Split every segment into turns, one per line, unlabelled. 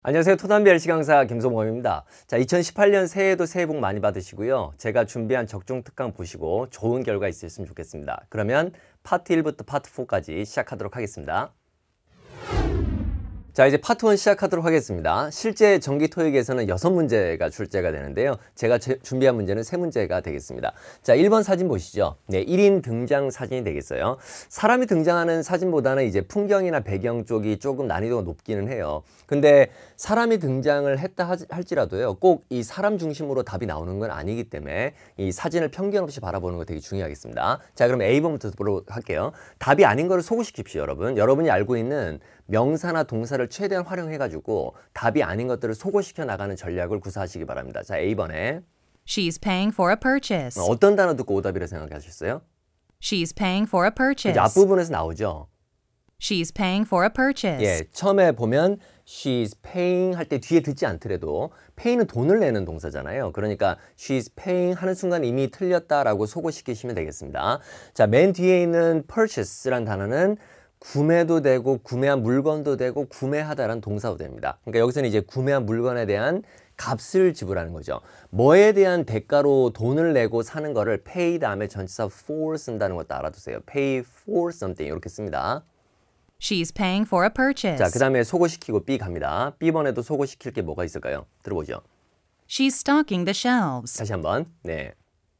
안녕하세요. 토담비 LC 강사 김소범입니다. 자, 2018년 새해에도 새해 복 많이 받으시고요. 제가 준비한 적중 특강 보시고 좋은 결과 있으셨으면 좋겠습니다. 그러면 파트 1부터 파트 4까지 시작하도록 하겠습니다. 자, 이제 파트 1 시작하도록 하겠습니다. 실제 정기 토익에서는 6문제가 출제가 되는데요. 제가 준비한 문제는 3문제가 되겠습니다. 자, 1번 사진 보시죠. 네, 1인 등장 사진이 되겠어요. 사람이 등장하는 사진보다는 이제 풍경이나 배경 쪽이 조금 난이도가 높기는 해요. 근데 사람이 등장을 했다 할지라도요, 꼭 이 사람 중심으로 답이 나오는 건 아니기 때문에 이 사진을 편견 없이 바라보는 거 되게 중요하겠습니다. 자, 그럼 A번부터 보도록 할게요. 답이 아닌 거를 소구시킵시오, 여러분. 여러분이 알고 있는 명사나 동사를 최대한 활용해가지고 답이 아닌 것들을 소거시켜 나가는 전략을 구사하시기 바랍니다. 자, A번에
She's paying for a purchase.
어떤 단어 듣고 오답이라 생각하셨어요?
She's paying for a purchase.
그죠? 앞부분에서 나오죠?
She's paying for a purchase.
예, 처음에 보면 she's paying 할 때 뒤에 듣지 않더라도 pay는 돈을 내는 동사잖아요. 그러니까 she's paying 하는 순간 이미 틀렸다라고 소거시키시면 되겠습니다. 자, 맨 뒤에 있는 purchase란 단어는 구매도 되고 구매한 물건도 되고 구매하다라는 동사도 됩니다. 그러니까 여기서는 이제 구매한 물건에 대한 값을 지불하는 거죠. 뭐에 대한 대가로 돈을 내고 사는 거를 pay 다음에 전치사 for 쓴다는 것도 알아두세요. pay for something 이렇게 씁니다.
She's paying for a purchase.
자, 그 다음에 소거시키고 B 갑니다. B번에도 소거시킬 게 뭐가 있을까요? 들어보죠.
She's stocking the shelves.
다시 한번. 네.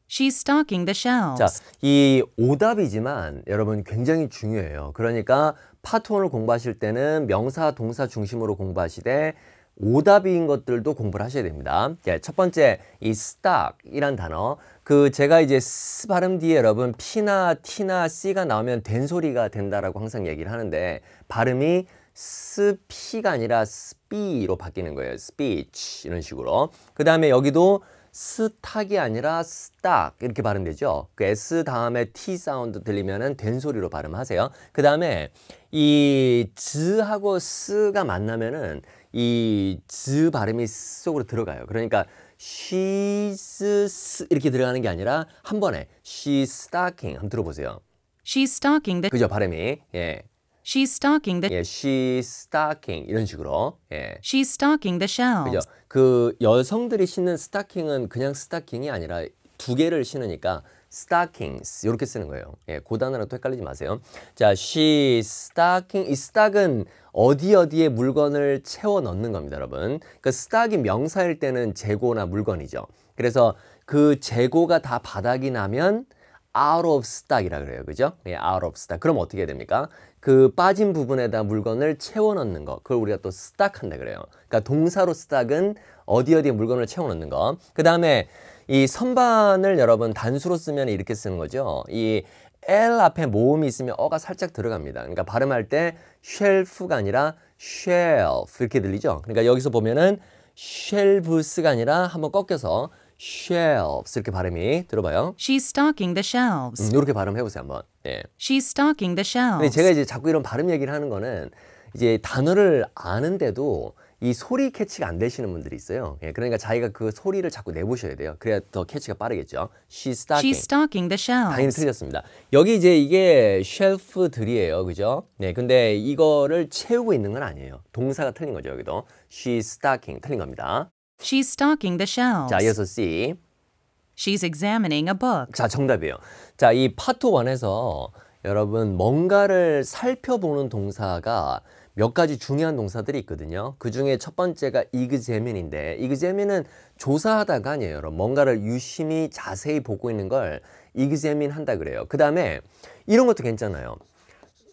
She's stocking the shelves.
자, 이 오답이지만 여러분 굉장히 중요해요. 그러니까 파트 1을 공부하실 때는 명사, 동사 중심으로 공부하시되 오답인 것들도 공부를 하셔야 됩니다. 예, 첫 번째 이 stock이란 단어, 그 제가 이제 S 발음 뒤에 여러분 P나 T나 C가 나오면 된소리가 된다라고 항상 얘기를 하는데 발음이 SP가 아니라 SP로 바뀌는 거예요. speech 이런 식으로. 그 다음에 여기도 스탁이 아니라 스탁 이렇게 발음되죠. 그 S 다음에 T 사운드 들리면은 된소리로 발음하세요. 그 다음에 이 즈하고 스가 만나면은 이 즈 발음이 스 속으로 들어가요. 그러니까 she's 이렇게 들어가는 게 아니라 한 번에 she's stocking 한번 들어보세요.
She's stocking the.
그죠, 발음이. 예.
She's stocking the.
예, she's stocking 이런 식으로. 예.
She's stocking the shelves.
그죠? 그 여성들이 신는 스타킹은 그냥 스타킹이 아니라 두 개를 신으니까 stockings 이렇게 쓰는 거예요. 예, 그 단어랑 또 헷갈리지 마세요. 자, she stocking, 이 stock은 어디에 물건을 채워 넣는 겁니다, 여러분. 그 stock이 명사일 때는 재고나 물건이죠. 그래서 그 재고가 다 바닥이 나면 out of stock이라 그래요. 그죠? 예, out of stock. 그럼 어떻게 해야 됩니까? 그 빠진 부분에다 물건을 채워 넣는 거. 그걸 우리가 또 stock 한다 그래요. 그러니까 동사로 stock은 어디에 물건을 채워 넣는 거. 그 다음에 이 선반을 여러분 단수로 쓰면 이렇게 쓰는 거죠. 이 L 앞에 모음이 있으면 어가 살짝 들어갑니다. 그러니까 발음할 때 shelf가 아니라 shelf 이렇게 들리죠. 그러니까 여기서 보면은 shelves가 아니라 한번 꺾여서 shelves 이렇게 발음이 들어봐요.
She's stocking the shelves.
이렇게 발음해보세요 한번. 예.
She's stocking the
근데
shelves.
제가 이제 자꾸 이런 발음 얘기를 하는 거는 이제 단어를 아는데도 이 소리 캐치가 안 되시는 분들이 있어요. 예, 그러니까 자기가 그 소리를 자꾸 내보셔야 돼요. 그래야 더 캐치가 빠르겠죠. She's stocking.
She's stocking the
당연히
shelves.
틀렸습니다. 여기 이제 이게 쉘프들이에요. 그죠? 네, 근데 이거를 채우고 있는 건 아니에요. 동사가 틀린 거죠, 여기도. She's stocking 틀린 겁니다.
She's stocking the shelves.
자, 이어서 C.
She's examining a book.
자, 정답이에요. 자, 이 파트 1에서 여러분 뭔가를 살펴보는 동사가 몇 가지 중요한 동사들이 있거든요. 그 중에 첫 번째가 examine인데 examine은 조사하다가 아니에요. 여러분. 뭔가를 유심히 자세히 보고 있는 걸 examine 한다 그래요. 그 다음에 이런 것도 괜찮아요.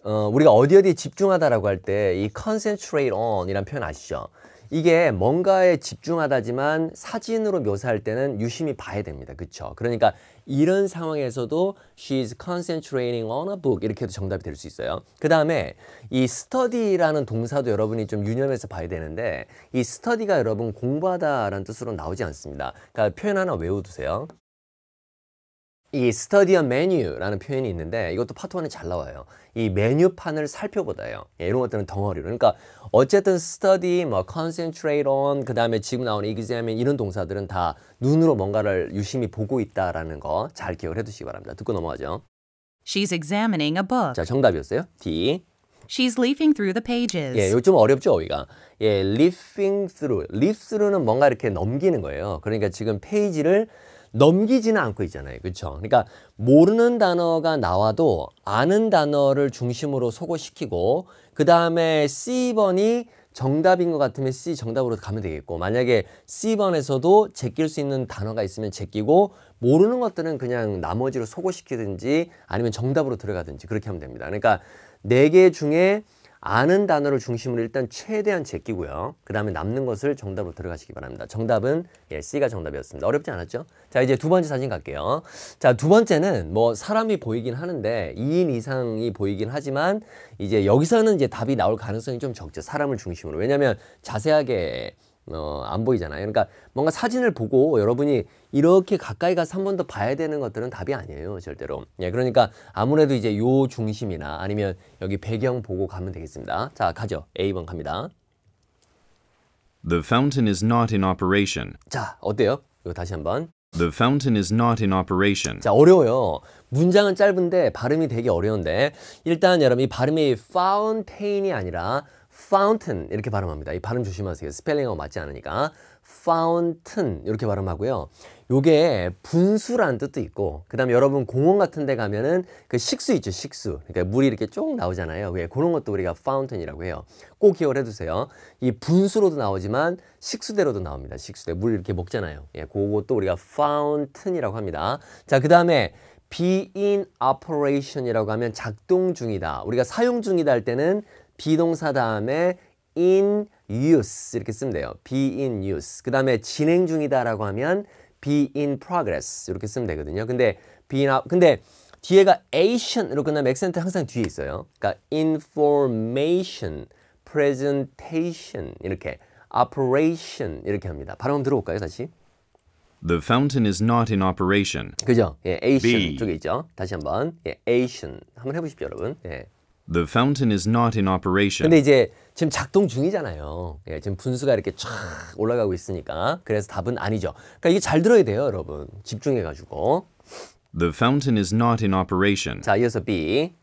우리가 어디에 집중하다라고 할 때 이 concentrate on 이란 표현 아시죠? 이게 뭔가에 집중하다지만 사진으로 묘사할 때는 유심히 봐야 됩니다. 그렇죠? 그러니까 이런 상황에서도 she's concentrating on a book 이렇게 해도 정답이 될 수 있어요. 그 다음에 이 study라는 동사도 여러분이 좀 유념해서 봐야 되는데 이 study가 여러분 공부하다라는 뜻으로 나오지 않습니다. 그러니까 표현 하나 외워두세요. 이 study a menu라는 표현이 있는데 이것도 파트 1에 잘 나와요. 이 메뉴판을 살펴보다요. 예, 이런 것들은 덩어리로. 그러니까 어쨌든 study, 뭐 concentrate on, 그 다음에 지금 나오는 examine 이런 동사들은 다 눈으로 뭔가를 유심히 보고 있다라는 거 잘 기억을 해두시기 바랍니다. 듣고 넘어가죠.
She's examining a book.
자, 정답이었어요. D.
She's leafing through the pages.
예, 이거 좀 어렵죠, 어휘가. 예, leafing through. leaf through는 뭔가 이렇게 넘기는 거예요. 그러니까 지금 페이지를 넘기지는 않고 있잖아요. 그렇죠? 그러니까 모르는 단어가 나와도 아는 단어를 중심으로 소거시키고 그 다음에 C번이 정답인 것 같으면 C 정답으로 가면 되겠고 만약에 C번에서도 제낄 수 있는 단어가 있으면 제끼고 모르는 것들은 그냥 나머지로 소거시키든지 아니면 정답으로 들어가든지 그렇게 하면 됩니다. 그러니까 4개 중에 아는 단어를 중심으로 일단 최대한 제끼고요. 그 다음에 남는 것을 정답으로 들어가시기 바랍니다. 정답은 예, C가 정답이었습니다. 어렵지 않았죠? 자, 이제 두 번째 사진 갈게요. 자, 두 번째는 뭐 사람이 보이긴 하는데 2인 이상이 보이긴 하지만 이제 여기서는 이제 답이 나올 가능성이 좀 적죠. 사람을 중심으로. 왜냐하면 자세하게 안 보이잖아요. 그러니까 뭔가 사진을 보고 여러분이 이렇게 가까이 가서 한 번 더 봐야 되는 것들은 답이 아니에요. 절대로. 예, 그러니까 아무래도 이제 요 중심이나 아니면 여기 배경 보고 가면 되겠습니다. 자, 가죠. A번 갑니다.
The fountain is not in operation.
자, 어때요? 이거 다시 한번.
The fountain is not in operation.
자, 어려워요. 문장은 짧은데 발음이 되게 어려운데 일단 여러분 이 발음이 fountain이 아니라 fountain 이렇게 발음합니다. 이 발음 조심하세요. 스펠링하고 맞지 않으니까. fountain 이렇게 발음하고요. 요게 분수라는 뜻도 있고 그 다음에 여러분 공원 같은 데 가면은 그 식수 있죠. 식수. 그러니까 물이 이렇게 쭉 나오잖아요. 예, 그런 것도 우리가 fountain이라고 해요. 꼭 기억을 해두세요. 이 분수로도 나오지만 식수대로도 나옵니다. 식수대. 물 이렇게 먹잖아요. 예, 그것도 우리가 fountain이라고 합니다. 자, 그 다음에 be in operation이라고 하면 작동 중이다. 우리가 사용 중이다 할 때는 비동사 다음에 in use 이렇게 쓰면 돼요. be in use. 그 다음에 진행 중이다라고 하면 be in progress 이렇게 쓰면 되거든요. 근데 근데 뒤에가 ation 으로 끝나면 액센트 항상 뒤에 있어요. 그러니까 information, presentation 이렇게 operation 이렇게 합니다. 발음 한번 들어볼까요, 다시?
The fountain is not in operation.
그죠? 예, ation
B.
쪽에 있죠. 다시 한번. 예, ation 한번 해보십시오, 여러분. 예.
The fountain is not in operation.
근데 이제 지금 작동 중이잖아요. 예, 지금 분수가 이렇게 쫙 올라가고 있으니까. 그래서 답은 아니죠. 그러니까 이게 잘 들어야 돼요, 여러분. 집중해가지고.
The fountain is not in operation.
자, 이어서 B.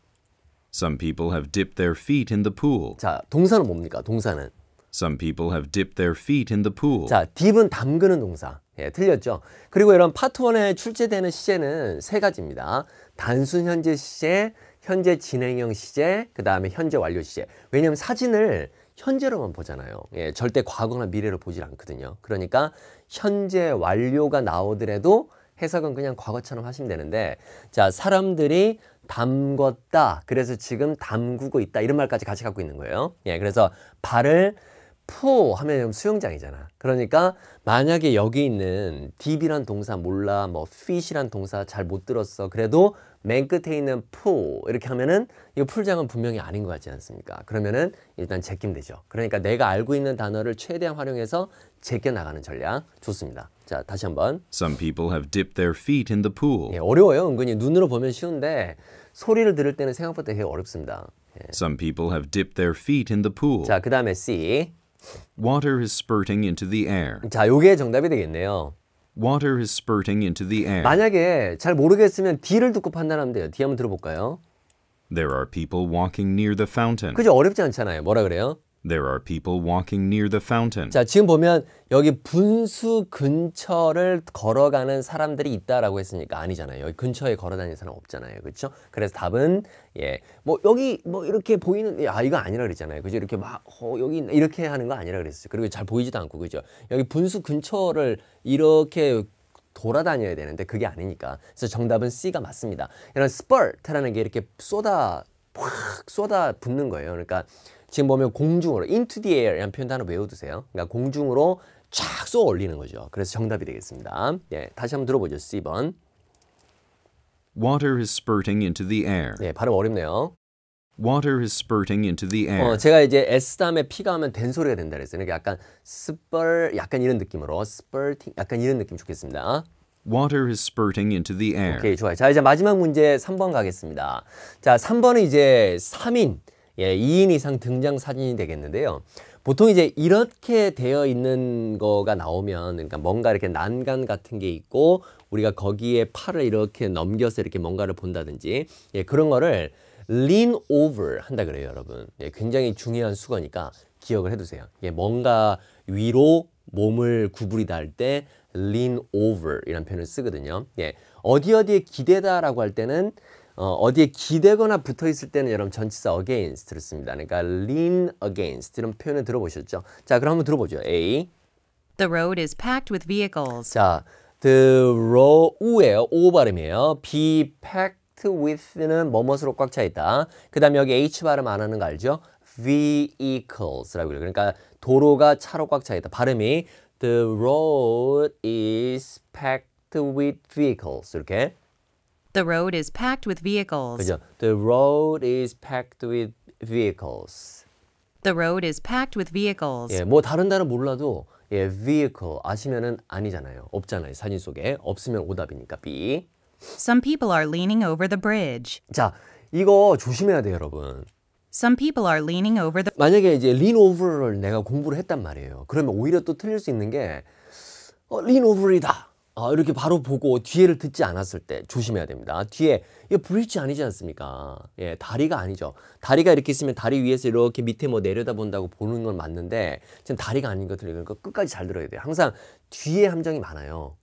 Some people have dipped their feet in the pool.
자, 동사는 뭡니까? 동사는.
Some people have dipped their feet in the pool.
자, 딥은 담그는 동사. 예, 틀렸죠? 그리고 이런 파트 1에 출제되는 시제는 3가지입니다. 단순 현재 시제, 현재 진행형 시제, 그 다음에 현재 완료 시제. 왜냐하면 사진을 현재로만 보잖아요. 예, 절대 과거나 미래로 보질 않거든요. 그러니까 현재 완료가 나오더라도 해석은 그냥 과거처럼 하시면 되는데 자, 사람들이 담궜다. 그래서 지금 담그고 있다. 이런 말까지 같이 갖고 있는 거예요. 예, 그래서 발을 포 하면 수영장이잖아. 그러니까 만약에 여기 있는 deep이란 동사 몰라, 뭐 fish란 동사 잘 못 들었어. 그래도 맨 끝에 있는 포 이렇게 하면은 이 풀장은 분명히 아닌 것 같지 않습니까? 그러면은 일단 제끼면 되죠. 그러니까 내가 알고 있는 단어를 최대한 활용해서 제껴 나가는 전략 좋습니다. 자, 다시 한번.
Some people have dipped their feet in the pool.
예, 어려워요. 은근히 눈으로 보면 쉬운데 소리를 들을 때는 생각보다 되게 어렵습니다. 예.
Some people have dipped their feet in the pool.
자, 그 다음에 C.
Water is spurting into the air.
자, 요게 정답이 되겠네요.
Water is spurting into the air.
만약에 잘 모르겠으면 D를 듣고 판단하면 돼요. D 한번 들어볼까요?
There are people walking near the fountain.
그죠? 어렵지 않잖아요. 뭐라 그래요?
There are people walking near the fountain.
자, 지금 보면 여기 분수 근처를 걸어가는 사람들이 있다라고 했으니까 아니잖아요. 여기 근처에 걸어다니는 사람 없잖아요. 그렇죠? 그래서 답은 예, 뭐 여기 뭐 이렇게 보이는 이거 아니라 그랬잖아요. 그죠? 이렇게 막 여기 이렇게 하는 거 아니라 그랬어요. 그리고 잘 보이지도 않고 그죠? 여기 분수 근처를 이렇게 돌아다녀야 되는데 그게 아니니까. 그래서 정답은 C가 맞습니다. 이런 spurt라는 게 이렇게 확 쏟아 붓는 거예요. 그러니까 지금 보면 공중으로 into the air이라는 표현도 하나 외워두세요. 그러니까 공중으로 쫙 쏘아 올리는 거죠. 그래서 정답이 되겠습니다. 예, 다시 한번 들어보죠. C번.
Water is spurting into the air.
네, 발음 어렵네요.
Water is spurting into the air.
제가 이제 S 다음에 P가 하면 된 소리가 된다 그랬어요. 그러니까 약간 spur, 약간 이런 느낌으로 spurting, 약간 이런 느낌 좋겠습니다.
Water is spurting into the air.
오케이, 좋아요. 자, 이제 마지막 문제 3번 가겠습니다. 자, 3번은 이제 3인, 2인 이상 등장 사진이 되겠는데요. 보통 이제 이렇게 되어 있는 거가 나오면, 그러니까 뭔가 이렇게 난간 같은 게 있고, 우리가 거기에 팔을 이렇게 넘겨서 이렇게 뭔가를 본다든지, 그런 거를 lean over 한다 그래요, 여러분. 굉장히 중요한 수거니까 기억을 해두세요. 뭔가 위로 몸을 구부리다 할 때 lean over 이라는 표현을 쓰거든요. 어디에 기대다라고 할 때는 어디에 기대거나 붙어 있을 때는 여러분 전치사 against를 씁니다. 그러니까 lean against 이런 표현을 들어보셨죠? 자, 그럼 한번 들어보죠. A.
The road is packed with vehicles.
자, the road 우예요. 오 발음이에요. be packed with는 뭐뭇으로 꽉 차 있다. 그 다음에 여기 H 발음 안 하는 거 알죠? vehicles라고 해요. 그러니까 도로가 차로 꽉 차 있다. 발음이 the road is packed with vehicles 이렇게.
The road is packed with vehicles.
그죠? The road is packed with vehicles.
The road is packed with vehicles.
뭐 다른 단어 몰라도 vehicle 아시면은 아니잖아요. 없잖아요. 사진 속에. 없으면 오답이니까 B.
Some people are leaning over the bridge.
자, 이거 조심해야 돼요, 여러분.
Some people are leaning over the
만약에 이제 lean over를 내가 공부를 했단 말이에요. 그러면 오히려 또 틀릴 수 있는 게 lean over이다. 이렇게 바로 보고 뒤에를 듣지 않았을 때 조심해야 됩니다. 뒤에 이거 브릿지 아니지 않습니까? 다리가 아니죠. 다리가 이렇게 있으면 다리 위에서 이렇게 밑에 뭐 내려다 본다고 보는 건 맞는데 지금 다리가 아닌 것들이 그러니까 끝까지 잘 들어야 돼요. 항상 뒤에 함정이 많아요.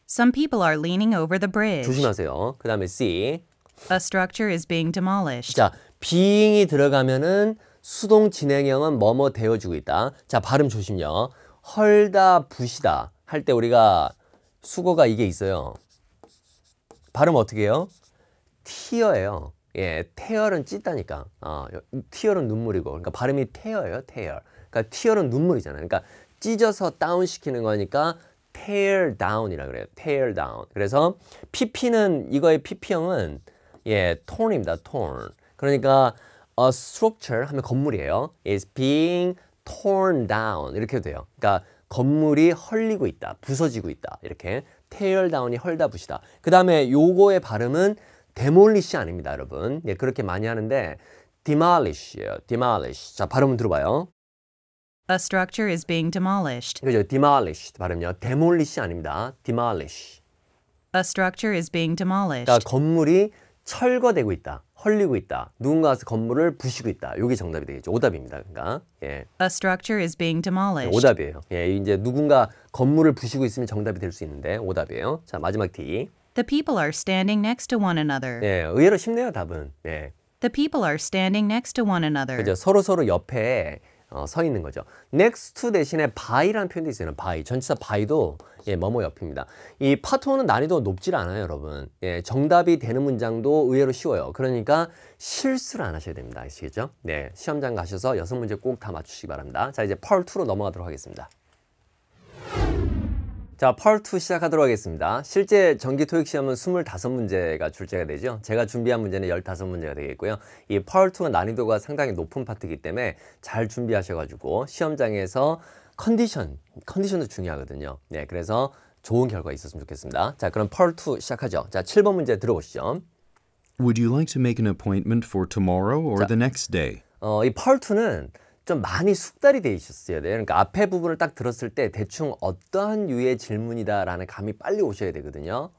Some people are leaning over the bridge.
조심하세요. 그 다음에 C.
A structure is being demolished.
자, being이 들어가면은 수동 진행형은 뭐뭐 되어주고 있다. 자, 발음 조심요. 헐다, 부시다 할 때 우리가 수거가 이게 있어요. 발음 어떻게 해요? tear예요. tear은 찢다니까. tear은 눈물이고. 그러니까 발음이 tear예요, tear. 그러니까 tear은 눈물이잖아요. 그러니까 찢어서 다운 시키는 거니까 tear down이라 그래요. tear down. 그래서 pp는 이거의 pp형은 torn입니다. torn. 그러니까 a structure 하면 건물이에요. is being torn down 이렇게 돼요. 그러니까 건물이 헐리고 있다, 부서지고 있다. 이렇게 tear down이 헐다 부시다. 그 다음에 요거의 발음은 demolish 아닙니다, 여러분. 그렇게 많이 하는데 demolish예요. demolish. 자, 발음은 들어봐요.
A structure is being demolished.
그죠? demolish 발음요. demolish 아닙니다. demolish.
A structure is being demolished.
그러니까 건물이 철거되고 있다, 헐리고 있다, 누군가 와서 건물을 부시고 있다. 이게 정답이 되겠죠. 오답입니다. 그러니까
A structure is being demolished.
오답이에요. 이제 누군가 건물을 부시고 있으면 정답이 될 수 있는데 오답이에요. 자, 마지막 D.
The people are standing next to one another.
의외로 쉽네요, 답은.
The people are standing next to one another.
그죠? 서로 옆에 서 있는 거죠. next to 대신에 by라는 표현도 있어요. by. 전치사 by도 뭐뭐 옆입니다. 이 파트원은 난이도 높질 않아요, 여러분. 정답이 되는 문장도 의외로 쉬워요. 그러니까 실수를 안 하셔야 됩니다. 아시겠죠? 시험장 가셔서 6문제 꼭 다 맞추시기 바랍니다. 자, 이제 Part 2로 넘어가도록 하겠습니다. 자, Part 2 시작하도록 하겠습니다. 실제 정기 토익 시험은 25문제가 출제가 되죠. 제가 준비한 문제는 15문제가 되겠고요. 이 Part 2가 난이도가 상당히 높은 파트이기 때문에 잘 준비하셔가지고 시험장에서 컨디션도 중요하거든요. 그래서 좋은 결과 있었으면 좋겠습니다. 자, 그럼 Part 2 시작하죠. 자, 7번 문제 들어보시죠.
Would you like to make an appointment for tomorrow or the next day?
이 Part 2는 좀 많이 숙달이 돼 있었어야 돼요. 그러니까 앞에 부분을 딱 들었을 때 대충 어떠한 유의 질문이다라는 감이 빨리 오셔야 되거든요.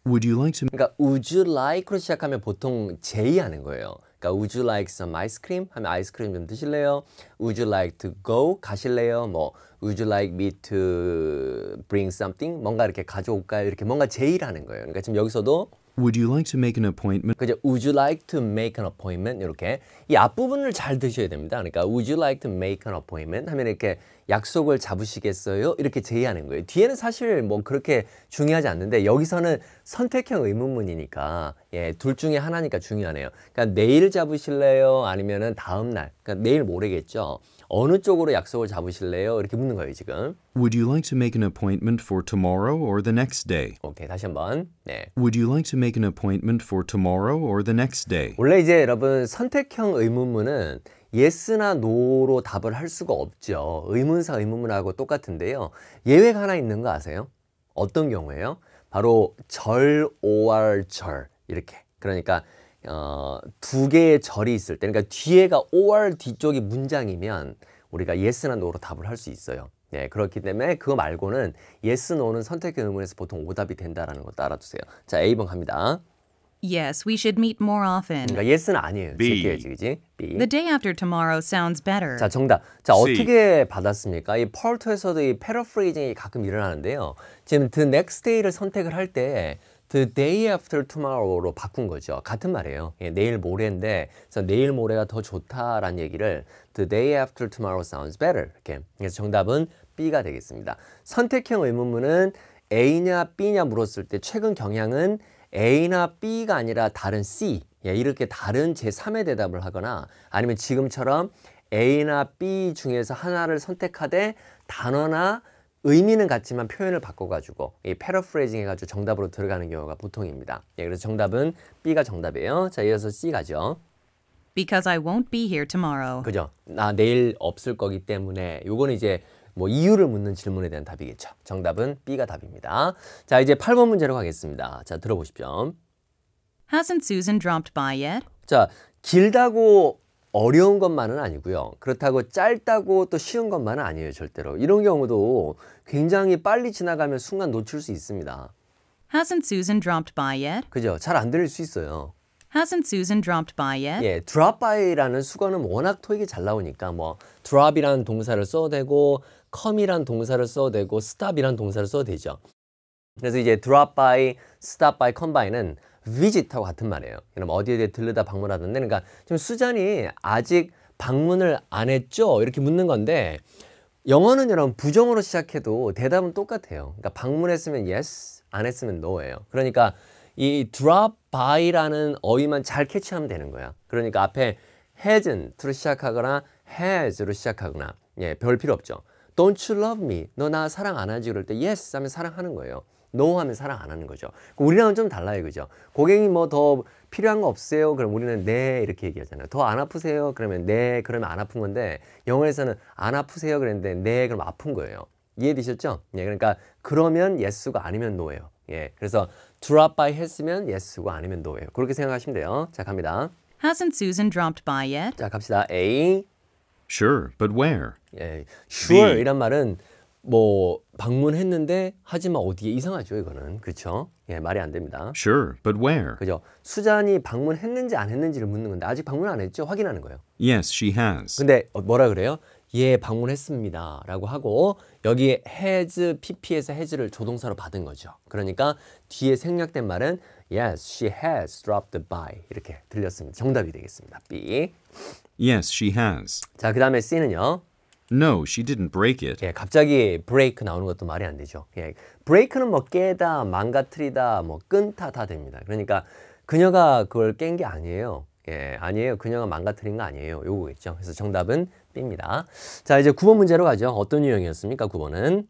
Would you like to
그러니까 would you like로 시작하면 보통 제의하는 거예요. 그러니까 would you like some ice cream? 하면 아이스크림 좀 드실래요? Would you like to go? 가실래요? 뭐 would you like me to bring something? 뭔가 이렇게 가져올까요? 이렇게 뭔가 제의를 하는 거예요. 그러니까 지금 여기서도
Would you like to make an appointment?
그죠? Would you like to make an appointment? 이렇게 이 앞부분을 잘 드셔야 됩니다. 그러니까 Would you like to make an appointment? 하면 이렇게 약속을 잡으시겠어요? 이렇게 제의하는 거예요. 뒤에는 사실 뭐 그렇게 중요하지 않는데 여기서는 선택형 의문문이니까 둘 중에 하나니까 중요하네요. 그러니까 내일 잡으실래요? 아니면은 다음 날. 그러니까 내일 모레겠죠. 어느 쪽으로 약속을 잡으실래요? 이렇게 묻는 거예요, 지금.
Would you like to make an appointment for tomorrow or the next day?
오케이, 다시 한번.
Would you like to make an appointment for tomorrow or the next day?
원래 이제 여러분 선택형 의문문은 yes나 no로 답을 할 수가 없죠. 의문사 의문문하고 똑같은데요. 예외가 하나 있는 거 아세요? 어떤 경우에요? 바로 절, or 절 이렇게. 그러니까 두 개의 절이 있을 때, 그러니까 뒤에가 or 뒤쪽이 문장이면 우리가 yes나 no로 답을 할 수 있어요. 네, 그렇기 때문에 그거 말고는 yes, no는 선택형 의문에서 보통 오답이 된다라는 것도 알아두세요. 자, A번 갑니다.
Yes, we should meet more often.
그러니까 yes는 아니에요.
B.
제껴야지, 그지? B.
The day after tomorrow sounds better.
자, 정답. 자,
C.
어떻게 받았습니까? 이 펄트에서도 이 패러프레이징이 가끔 일어나는데요. 지금 the next day를 선택을 할 때 the day after tomorrow로 바꾼 거죠. 같은 말이에요. 예, 내일 모레인데, 그래서 내일 모레가 더 좋다라는 얘기를 the day after tomorrow sounds better. 이렇게. 그래서 정답은 B가 되겠습니다. 선택형 의문문은 A냐 B냐 물었을 때 최근 경향은 A나 B가 아니라 다른 C, 예, 이렇게 다른 제3의 대답을 하거나 아니면 지금처럼 A나 B 중에서 하나를 선택하되 단어나 의미는 같지만 표현을 바꿔가지고 이 패러프레이징 해가지고 정답으로 들어가는 경우가 보통입니다. 예, 그래서 정답은 B가 정답이에요. 자, 이어서 C 가죠.
Because I won't be here tomorrow.
그죠? 나 내일 없을 거기 때문에 요거는 이제 뭐 이유를 묻는 질문에 대한 답이겠죠. 정답은 B가 답입니다. 자, 이제 8번 문제로 가겠습니다. 자, 들어보십시오.
Hasn't Susan dropped by yet?
자, 길다고 어려운 것만은 아니고요. 그렇다고 짧다고 또 쉬운 것만은 아니에요, 절대로. 이런 경우도 굉장히 빨리 지나가면 순간 놓칠 수 있습니다.
Hasn't Susan dropped by yet?
그죠? 잘 안 들릴 수 있어요.
Hasn't Susan dropped by yet?
예, drop by라는 수거는 워낙 토익이 잘 나오니까 뭐 drop이라는 동사를 써도 되고 come이라는 동사를 써도 되고 stop이라는 동사를 써도 되죠. 그래서 이제 drop by, stop by, come by는 visit하고 같은 말이에요. 그럼 어디에 들르다 방문하던데, 그러니까 지금 수잔이 아직 방문을 안 했죠? 이렇게 묻는 건데 영어는 여러분 부정어로 시작해도 대답은 똑같아요. 그러니까 방문했으면 yes, 안 했으면 no예요. 그러니까 이 drop by라는 어휘만 잘 캐치하면 되는 거야. 그러니까 앞에 hasn't로 시작하거나 has로 시작하거나, 예, 별 필요 없죠. Don't you love me? 너 나 사랑 안 하지? 그럴 때 yes 하면 사랑하는 거예요. no 하면 사랑 안 하는 거죠. 우리랑은 좀 달라요, 그죠? 고객이 뭐 더 필요한 거 없어요? 그럼 우리는 네 이렇게 얘기하잖아요. 더 안 아프세요? 그러면 네, 그러면 안 아픈 건데 영어에서는 안 아프세요? 그랬는데 네, 그럼 아픈 거예요. 이해되셨죠? 예, 그러니까 그러면 yes가 아니면 no예요. 예, 그래서 drop by 했으면 yes고 아니면 no예요. 그렇게 생각하시면 돼요. 자, 갑니다.
Hasn't Susan dropped by yet?
자, 갑시다. A.
Sure, but where?
예, sure 이란 말은 뭐 방문했는데 하지만 어디에, 이상하죠, 이거는. 그렇죠? 예, 말이 안 됩니다.
Sure, but where?
그죠? 수잔이 방문했는지 안 했는지를 묻는 건데 아직 방문 안 했죠? 확인하는 거예요.
Yes, she has.
근데 뭐라 그래요? 예, 방문했습니다 라고 하고 여기에 has, pp에서 has를 조동사로 받은 거죠. 그러니까 뒤에 생략된 말은 yes, she has dropped by 이렇게 들렸습니다. 정답이 되겠습니다. B.
Yes, she has.
자, 그 다음에 C는요.
No, she didn't break it.
예, 갑자기 break 나오는 것도 말이 안 되죠. 예, break는 뭐 깨다, 망가뜨리다, 뭐 끊다 다 됩니다. 그러니까 그녀가 그걸 깬 게 아니에요. 예, 아니에요. 그녀가 망가뜨린 거 아니에요. 요거겠죠. 그래서 정답은 B입니다. 자, 이제 9번 문제로 가죠. 어떤 유형이었습니까? 9번은.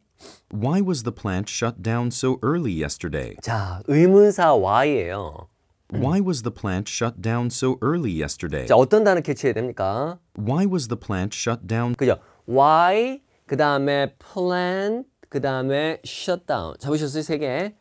Why was the plant shut down so early yesterday?
자, 의문사 why예요.
Why was the plant shut down so early yesterday?
자, 어떤 단어 캐치해야 됩니까?
Why was the plant shut down?
그죠? why, 그 다음에 plant, 그 다음에 shut down. 잡으셨어요? 세 개.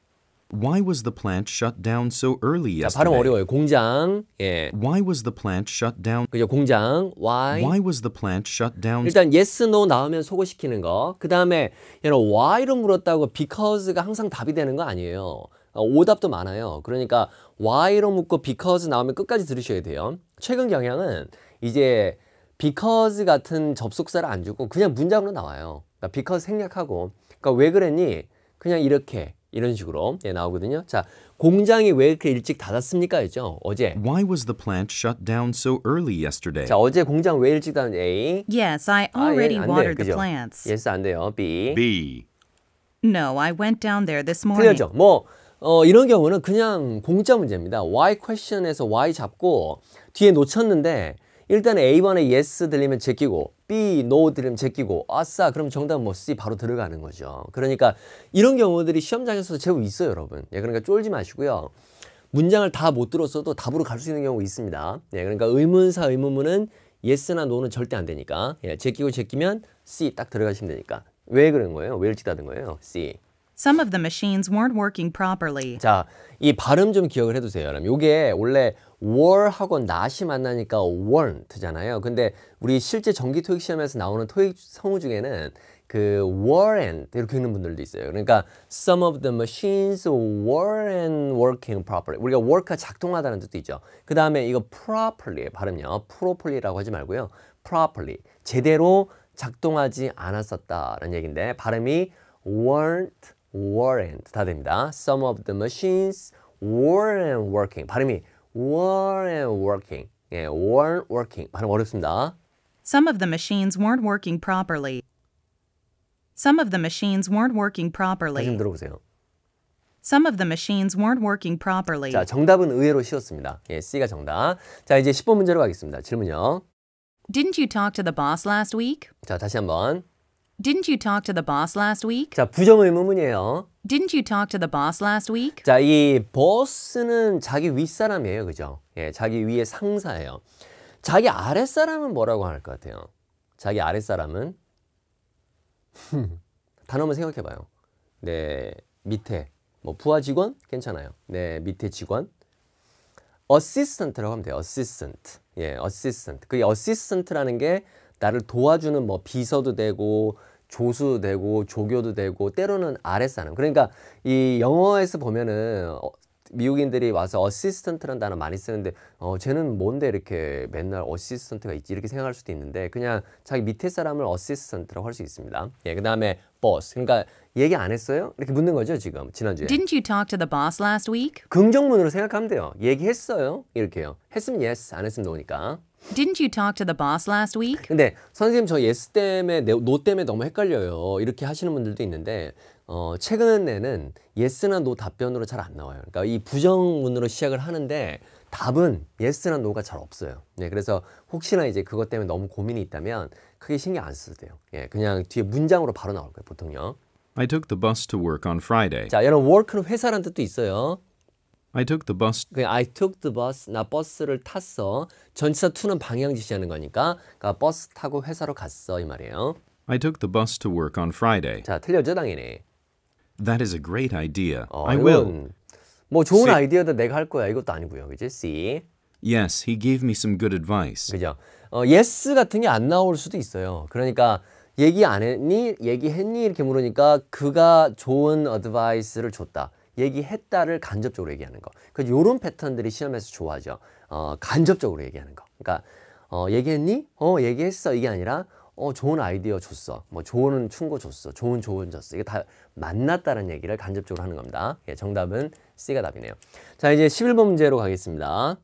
Why was the plant shut down so early
자, 발음
yesterday?
어려워요. 공장. 예.
Why was the plant shut down?
그죠? 공장. why.
Why was the plant shut down?
일단 yes, no 나오면 소거시키는 거. 그 다음에 why로 물었다고 because가 항상 답이 되는 거 아니에요. 오답도 많아요. 그러니까 why로 묻고 because 나오면 끝까지 들으셔야 돼요. 최근 경향은 이제 because 같은 접속사를 안 주고 그냥 문장으로 나와요. 그러니까 because 생략하고, 그러니까 왜 그랬니? 그냥 이렇게 이런 식으로 나오거든요. 자, 공장이 왜 이렇게 일찍 닫았습니까? 했죠. 어제.
Why was the plant shut down so early yesterday?
자, 어제 공장 왜 일찍 닫았는지 A.
Yes, I already
안 돼요.
watered the
그죠?
plants.
yes, 안 돼요. B.
B.
No, I went down there this morning.
틀렸죠. 뭐 이런 경우는 그냥 공짜 문제입니다. why question에서 why 잡고 뒤에 놓쳤는데 일단 A번에 yes 들리면 제끼고 B, no 들리면 제끼고 아싸 그럼 정답은 뭐 C 바로 들어가는 거죠. 그러니까 이런 경우들이 시험장에서도 제법 있어요, 여러분. 예, 그러니까 쫄지 마시고요. 문장을 다 못 들었어도 답으로 갈 수 있는 경우 있습니다. 예, 그러니까 의문사, 의문문은 yes나 no는 절대 안 되니까 예, 제끼고 제끼면 C 딱 들어가시면 되니까. 왜 그런 거예요? 왜 일찍 닫은 거예요? C.
Some of the machines weren't working properly.
자, 이 발음 좀 기억을 해두세요. 여러분. 요게 원래 were하고 not이 만나니까 weren't잖아요. 근데 우리 실제 정기 토익 시험에서 나오는 토익 성우 중에는 그 weren't 이렇게 읽는 분들도 있어요. 그러니까 some of the machines weren't working properly. 우리가 work가 작동하다는 뜻도 있죠. 그 다음에 이거 properly 발음요. properly라고 하지 말고요. properly 제대로 작동하지 않았었다라는 얘기인데 발음이 weren't 다 됩니다. Some of the machines weren't working. 발음이 weren't working. 예, weren't working. 발음 어렵습니다.
Some of the machines weren't working properly. Some of the machines weren't working
다시 좀
properly.
들어보세요.
Some of the machines weren't working properly.
자, 정답은 의외로 쉬웠습니다. 예, C가 정답. 자, 이제 10번 문제로 가겠습니다. 질문요.
Didn't you talk to the boss last week?
자, 다시 한번.
Didn't you talk to the boss last week?
자, 부정의문문이에요.
Didn't you talk to the boss last week?
자, 이 boss는 자기 윗사람이에요. 그죠? 예, 자기 위의 상사예요. 자기 아랫사람은 뭐라고 할 것 같아요? 자기 아랫사람은 단어 한번 생각해 봐요. 네, 밑에 뭐 부하 직원 괜찮아요. 네, 밑에 직원. assistant라고 하면 돼요. assistant. 예, assistant. 그 assistant라는 게 나를 도와주는 뭐 비서도 되고 조수도 되고 조교도 되고 때로는 아랫사람. 그러니까 이 영어에서 보면은 미국인들이 와서 어시스턴트라는 단어 많이 쓰는데 쟤는 뭔데 이렇게 맨날 어시스턴트가 있지 이렇게 생각할 수도 있는데 그냥 자기 밑에 사람을 어시스턴트라고 할 수 있습니다. 예, 그 다음에 boss. 그러니까 얘기 안 했어요? 이렇게 묻는 거죠 지금 지난주에.
Didn't you talk to the boss last week?
긍정문으로 생각하면 돼요. 얘기했어요? 이렇게요. 했으면 yes, 안 했으면 no니까.
Didn't you talk to the boss last week?
근데 선생님 저 yes 때문에 no 때문에 너무 헷갈려요. 이렇게 하시는 분들도 있는데 최근에는 yes나 no 답변으로 잘 안 나와요. 그러니까 이 부정문으로 시작을 하는데 답은 yes나 no가 잘 없어요. 네, 그래서 혹시나 이제 그것 때문에 너무 고민이 있다면 크게 신경 안 써도 돼요. 예, 그냥 뒤에 문장으로 바로 나올 거예요, 보통요.
I took the bus to work on Friday.
자, 여러분 work는 회사라는 뜻도 있어요.
I took the bus.
그냥 I took the bus, 나 버스를 탔어. 전치사 to는 방향 지시하는 거니까 그러니까 버스 타고 회사로 갔어 이 말이에요.
I took the bus to work on Friday.
자, 틀렸죠 당연히.
That is a great idea. I will.
이건 뭐 좋은
C.
아이디어도 내가 할 거야 이것도 아니고요, 그지? C.
Yes, he gave me some good advice.
그죠? yes 같은 게 안 나올 수도 있어요. 그러니까 얘기 안 했니? 얘기했니? 이렇게 물으니까 그가 좋은 어드바이스를 줬다. 얘기했다를 간접적으로 얘기하는 거. 그 요런 패턴들이 시험에서 좋아하죠. 간접적으로 얘기하는 거. 그러니까 얘기했니? 얘기했어. 이게 아니라 좋은 아이디어 줬어. 뭐 좋은 충고 줬어. 좋은 조언 줬어. 이게 다 만났다는 얘기를 간접적으로 하는 겁니다. 예, 정답은 C가 답이네요. 자, 이제 11번 문제로 가겠습니다.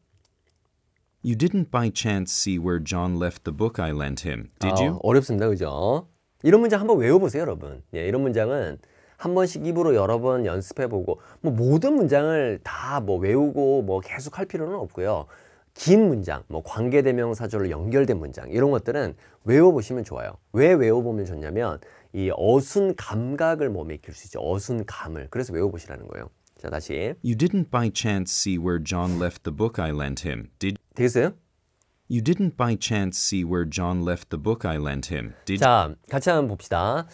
You didn't by chance see where John left the book I lent him, did you?
어렵습니다. 그죠? 이런 문장 한번 외워보세요, 여러분. 예, 이런 문장은 한 번씩 입으로 여러 번 연습해보고 뭐 모든 문장을 다 뭐 외우고 뭐 계속 할 필요는 없고요. 긴 문장, 뭐 관계대명사절로 연결된 문장 이런 것들은 외워보시면 좋아요. 왜 외워보면 좋냐면 이 어순 감각을 몸에 익힐 수 있죠. 어순 감을. 그래서 외워보시라는 거예요. 자, 다시.
You didn't by chance see where John left the book I lent him, did
되겠어요?
You didn't by chance see where John left the book I lent him, did
자, 같이 한번 봅시다.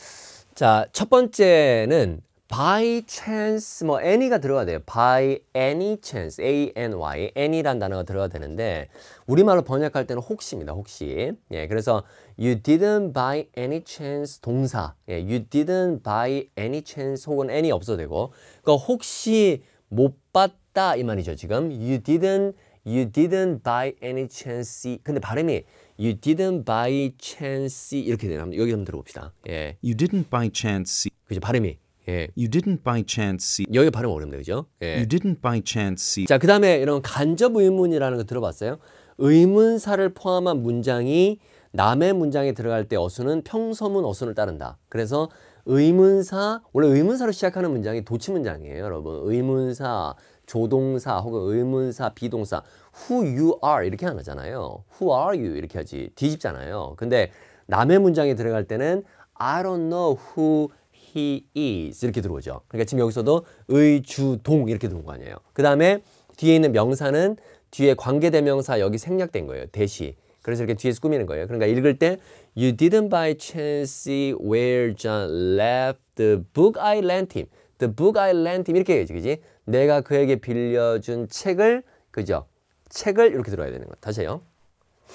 자, 첫 번째는 by chance, 뭐 any가 들어가야 돼요. by any chance, A-N-Y, any란 단어가 들어가야 되는데 우리말로 번역할 때는 혹시입니다. 혹시. 예, 그래서 you didn't by any chance 동사. 예, you didn't by any chance 혹은 any 없어도 되고 그러니까 혹시 못 봤다 이 말이죠. 지금 you didn't by any chance. 근데 발음이 you didn't by chance 이렇게 되나? 여기 한번 들어봅시다. 예,
You didn't by chance see
그죠? 발음이. 예,
You didn't by chance see
여기 발음 어렵네, 그죠? 예.
You didn't by chance see
자, 그 다음에 이런 간접 의문이라는 거 들어봤어요? 의문사를 포함한 문장이 남의 문장에 들어갈 때 어순은 평서문 어순을 따른다. 그래서 의문사, 원래 의문사로 시작하는 문장이 도치 문장이에요, 여러분. 의문사, 조동사 혹은 의문사, 비동사 Who you are 이렇게 안 하잖아요. Who are you 이렇게 하지. 뒤집잖아요. 근데 남의 문장에 들어갈 때는 I don't know who he is 이렇게 들어오죠. 그러니까 지금 여기서도 의주동 이렇게 들어온 거 아니에요. 그 다음에 뒤에 있는 명사는 뒤에 관계대명사 여기 생략된 거예요. 대시. 그래서 이렇게 뒤에서 꾸미는 거예요. 그러니까 읽을 때 You didn't by chance see where John left the book I lent him. the book I lent him 이렇게 해야지, 그지? 내가 그에게 빌려준 책을, 그죠? 책을 이렇게 들어야 되는 거. 다시 해요.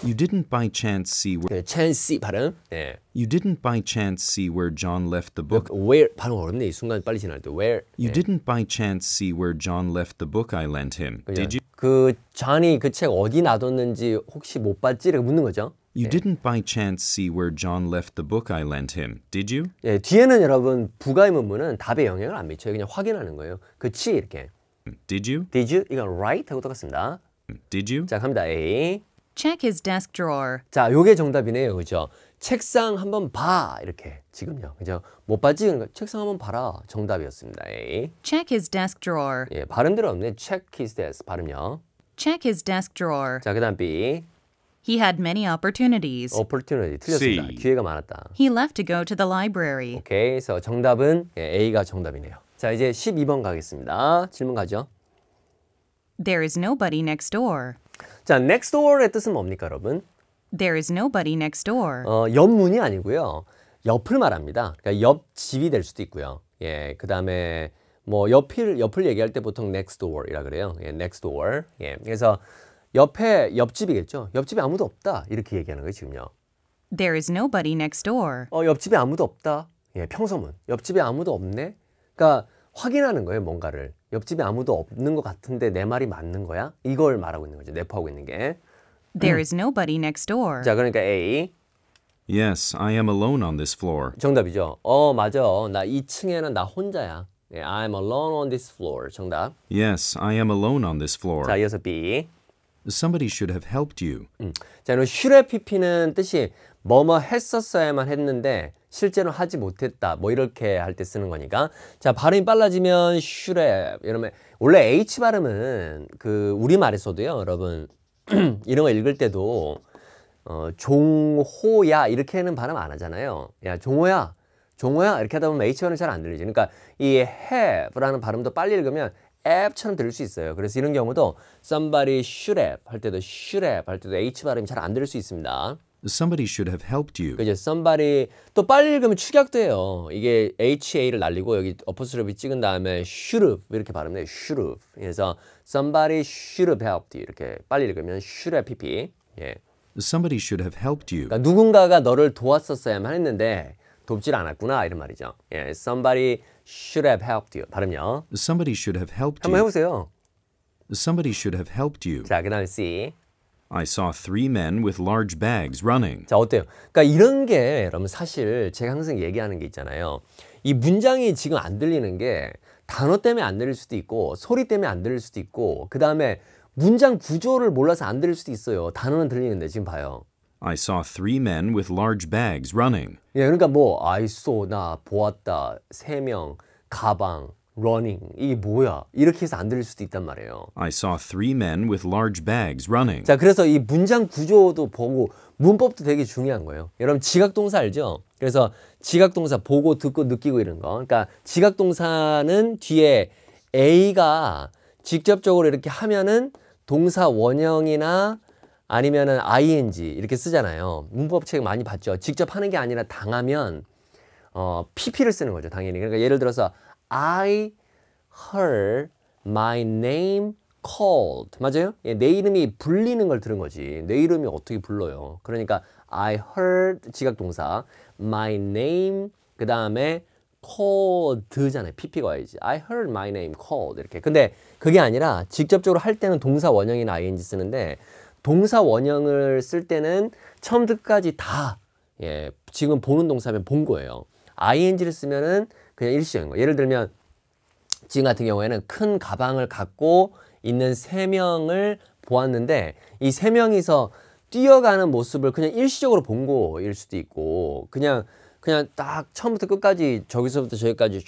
You didn't by chance see where
chance 발음. 예.
You didn't by chance see where John left the book.
Where 발음 어렵네. 이 순간 빨리 지날 때. Where.
You
예.
didn't by chance see where John left the book I lent him.
그죠?
Did you?
그 존이 그 책 어디 놔뒀는지 혹시 못 봤지? 이렇게 묻는 거죠.
You didn't by chance see where John left the book I lent him. Did you?
예, 뒤에는 여러분 부가의문문은 답에 영향을 안 미쳐요. 그냥 확인하는 거예요. 그치? 이렇게.
Did you?
Did you? 이건 right 하고 똑같습니다.
Did you?
자, 갑니다. A.
Check his desk drawer.
자, 요게 정답이네요. 그죠? 책상 한번 봐. 이렇게. 지금요. 그죠? 못 봤지? 그러니까 책상 한번 봐라. 정답이었습니다. A.
Check his desk drawer.
예, 발음대로 없네. Check his desk. 발음요.
Check his desk drawer.
자, 그다음 B.
He had many opportunities.
Opportunity. 틀렸습니다.
C.
기회가 많았다.
He left to go to the library.
오케이. 그래서 정답은 예, A가 정답이네요. 자, 이제 12번 가겠습니다. 질문 가죠.
There is nobody next door.
자, next door의 뜻은 뭡니까, 여러분?
There is nobody next door.
옆문이 아니고요. 옆을 말합니다. 그러니까 옆집이 될 수도 있고요. 예, 그다음에 뭐 옆을 얘기할 때 보통 next door이라 그래요. 예, next door. 예, 그래서 옆집이겠죠. 옆집에 아무도 없다. 이렇게 얘기하는 거예요, 지금요.
There is nobody next door.
옆집에 아무도 없다. 예, 평서문. 옆집에 아무도 없네. 그러니까 확인하는 거예요, 뭔가를. 옆집에 아무도 없는 것 같은데 내 말이 맞는 거야? 이걸 말하고 있는 거죠. 내포하고 있는 게.
There is nobody next door.
자, 그러니까 A.
Yes, I am alone on this floor.
정답이죠. 맞아. 나 2층에는 나 혼자야. 예, I'm alone on this floor. 정답.
Yes, I am alone on this floor.
자, 이어서 B.
Somebody should have helped you.
자, 그럼 should PP는 뜻이 뭐뭐 했었어야만 했는데 실제로 하지 못했다. 뭐 이렇게 할 때 쓰는 거니까. 자, 발음이 빨라지면 should have. 이러면 원래 H 발음은 그 우리말에서도요, 여러분. 이런 거 읽을 때도 종호야 이렇게는 발음 안 하잖아요. 야, 종호야. 종호야 이렇게 하다 보면 H 발음이 잘 안 들리죠. 그러니까 이 have라는 발음도 빨리 읽으면 app처럼 들릴 수 있어요. 그래서 이런 경우도 somebody should have 할 때도 should have 할 때도 H 발음이 잘 안 들릴 수 있습니다.
Somebody should have helped you.
그죠? somebody 또 빨리 읽으면 축약돼요. 이게 HA를 날리고 여기 어퍼스트로피 찍은 다음에 should have 이렇게 발음해요. should have. 그래서 somebody should have helped you 이렇게 빨리 읽으면 should have pp. 예.
Somebody should have helped you.
그러니까 누군가가 너를 도왔었어야만 했는데 돕질 않았구나 이런 말이죠. 예. somebody should have helped you. 발음요.
Somebody should have helped
한번
you.
해보세요.
Somebody should have helped you.
자, 그다음에 C.
I saw 3 men with large bags running.
자, 어때요? 그러니까 이런 게 여러분 사실 제가 항상 얘기하는 게 있잖아요. 이 문장이 지금 안 들리는 게 단어 때문에 안 들릴 수도 있고 소리 때문에 안 들릴 수도 있고 그 다음에 문장 구조를 몰라서 안 들릴 수도 있어요. 단어는 들리는데 지금 봐요.
I saw 3 men with large bags running.
예, 그러니까 뭐 I saw 나 보았다 3명 가방 running 이게 뭐야 이렇게 해서 안 들릴 수도 있단 말이에요.
I saw 3 men with large bags running.
자, 그래서 이 문장 구조도 보고 문법도 되게 중요한 거예요. 여러분 지각동사 알죠? 그래서 지각동사 보고 듣고 느끼고 이런 거. 그러니까 지각동사는 뒤에 A가 직접적으로 이렇게 하면은 동사 원형이나 아니면은 ing 이렇게 쓰잖아요. 문법 책 많이 봤죠. 직접 하는 게 아니라 당하면 pp를 쓰는 거죠. 당연히. 그러니까 예를 들어서 I heard my name called. 맞아요? 예, 내 이름이 불리는 걸 들은 거지. 내 이름이 어떻게 불러요? 그러니까 I heard 지각동사 my name 그 다음에 called잖아요. pp가 와야지. I heard my name called 이렇게. 근데 그게 아니라 직접적으로 할 때는 동사 원형이나 ing 쓰는데 동사 원형을 쓸 때는 처음부터 끝까지 다 예, 지금 보는 동사면 본 거예요. ing를 쓰면은 그냥 일시적인 거. 예를 들면 지금 같은 경우에는 큰 가방을 갖고 있는 3명을 보았는데 이 3명이서 뛰어가는 모습을 그냥 일시적으로 본 거일 수도 있고 그냥 딱 처음부터 끝까지 저기서부터 저기까지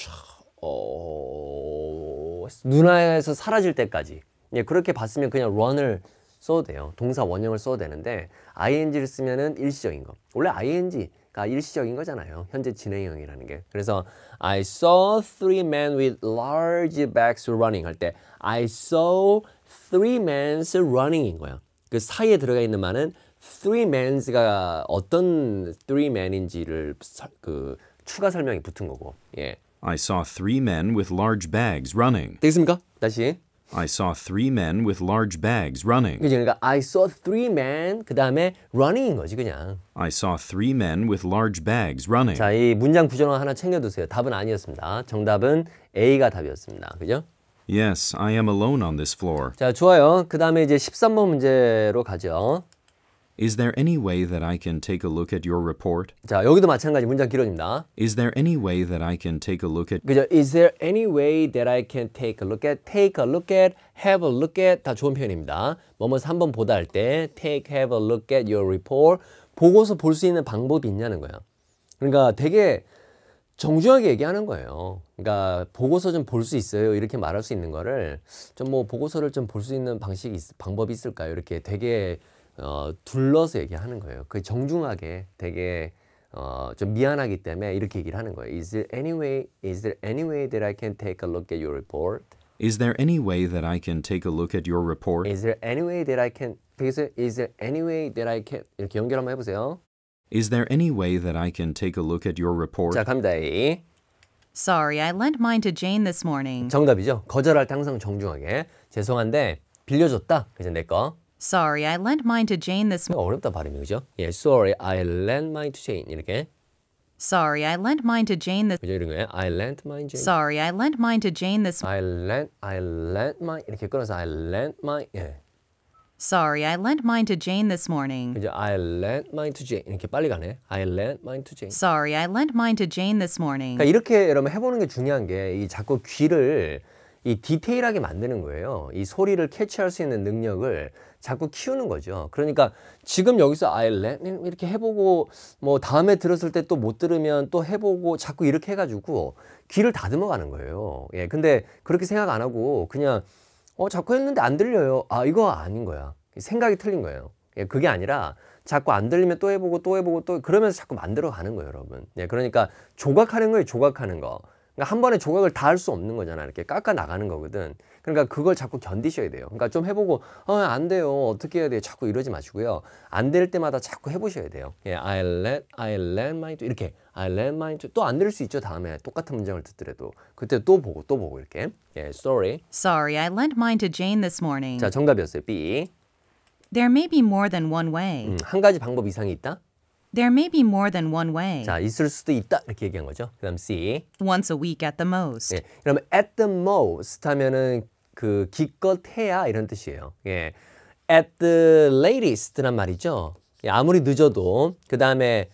눈앞에서 사라질 때까지 예, 그렇게 봤으면 그냥 run을 써도 돼요. 동사 원형을 써도 되는데 ing를 쓰면은 일시적인 거. 원래 ing가 일시적인 거잖아요. 현재 진행형이라는 게. 그래서 I saw 3 men with large bags running 할 때 I saw 3 men running인 거야. 그 사이에 들어가 있는 말은 3 mens가 어떤 3 men인지를 추가 설명이 붙은 거고. 예.
I saw 3 men with large bags running.
되겠습니까? 다시.
I saw 3 men with large bags running.
그죠? 그러니까 I saw 3 men 그 다음에 running인 거지 그냥.
I saw 3 men with large bags running.
자, 이 문장 구조는 하나 챙겨두세요. 답은 아니었습니다. 정답은 A가 답이었습니다. 그죠?
Yes, I am alone on this floor.
자, 좋아요. 그 다음에 이제 13번 문제로 가죠.
Is there any way that I can take a look at your report?
자, 여기도 마찬가지 문장 길어집니다.
Is there any way that I can take a look at?
그죠? Is there any way that I can take a look at, take a look at, have a look at 다 좋은 표현입니다. 뭐뭐서 한번 보다 할 때 take, have a look at your report 보고서 볼 수 있는 방법이 있냐는 거예요. 그러니까 되게 정중하게 얘기하는 거예요. 그러니까 보고서 좀 볼 수 있어요. 이렇게 말할 수 있는 거를 좀 뭐 보고서를 좀 볼 수 있는 방법이 있을까요? 이렇게 되게 둘러서 얘기하는 거예요. 그 정중하게 되게 좀 미안하기 때문에 이렇게 얘기를 하는 거예요. Is there any way that I can take a look at your report?
Is there any way that I can take a look at your report?
Is there any way that I can Is there any way that I can 이렇게 연결 한번 해보세요.
Is there any way that I can take a look at your report?
자, 갑니다. A.
Sorry, I lent mine to Jane this morning.
정답이죠. 거절할 때 항상 정중하게 죄송한데 빌려줬다. 그죠? 내 거.
Sorry, I lent mine to Jane this morning.
어렵다 발음이 그죠? 예, sorry, I lent mine to Jane 이렇게.
Sorry, I lent mine to Jane this.
그죠? 이런 거예요. I lent mine to Jane.
Sorry, I lent mine to Jane this.
I lent mine 이렇게 끊어서 I lent mine. 예.
Sorry, I lent mine to Jane this morning.
그죠? I lent mine to Jane 이렇게 빨리 가네. I lent mine to Jane.
Sorry, I lent mine to Jane this morning.
그러니까 이렇게 여러분 해보는 게 중요한 게 이 자꾸 귀를 이 디테일하게 만드는 거예요. 이 소리를 캐치할 수 있는 능력을 자꾸 키우는 거죠. 그러니까 지금 여기서 I let 이렇게 해보고 뭐 다음에 들었을 때 또 못 들으면 또 해보고 자꾸 이렇게 해가지고 귀를 다듬어 가는 거예요. 예, 근데 그렇게 생각 안 하고 그냥 자꾸 했는데 안 들려요. 아, 이거 아닌 거야. 생각이 틀린 거예요. 예, 그게 아니라 자꾸 안 들리면 또 해보고 또 해보고 또 그러면서 자꾸 만들어 가는 거예요, 여러분. 예, 그러니까 조각하는 거예요, 조각하는 거. 그러니까 한 번에 조각을 다 할 수 없는 거잖아. 이렇게 깎아 나가는 거거든. 그러니까 그걸 자꾸 견디셔야 돼요. 그러니까 좀 해보고 안 돼요. 어떻게 해야 돼요? 자꾸 이러지 마시고요. 안 될 때마다 자꾸 해보셔야 돼요. 예, I let mine to 이렇게 I let mine to 또 안 들을 수 있죠. 다음에 똑같은 문장을 듣더라도 그때 또 보고 이렇게. 예, sorry.
Sorry, I lent mine to Jane this morning.
자, 정답이었어요. B.
There may be more than one way.
한 가지 방법 이상이 있다.
There may be more than one way.
자, 있을 수도 있다 이렇게 얘기한 거죠. 그다음 C.
Once a week at the most.
예, 그러면 at the most 하면은 그 기껏해야 이런 뜻이에요. 예, at the latest란 말이죠. 예, 아무리 늦어도 그 다음에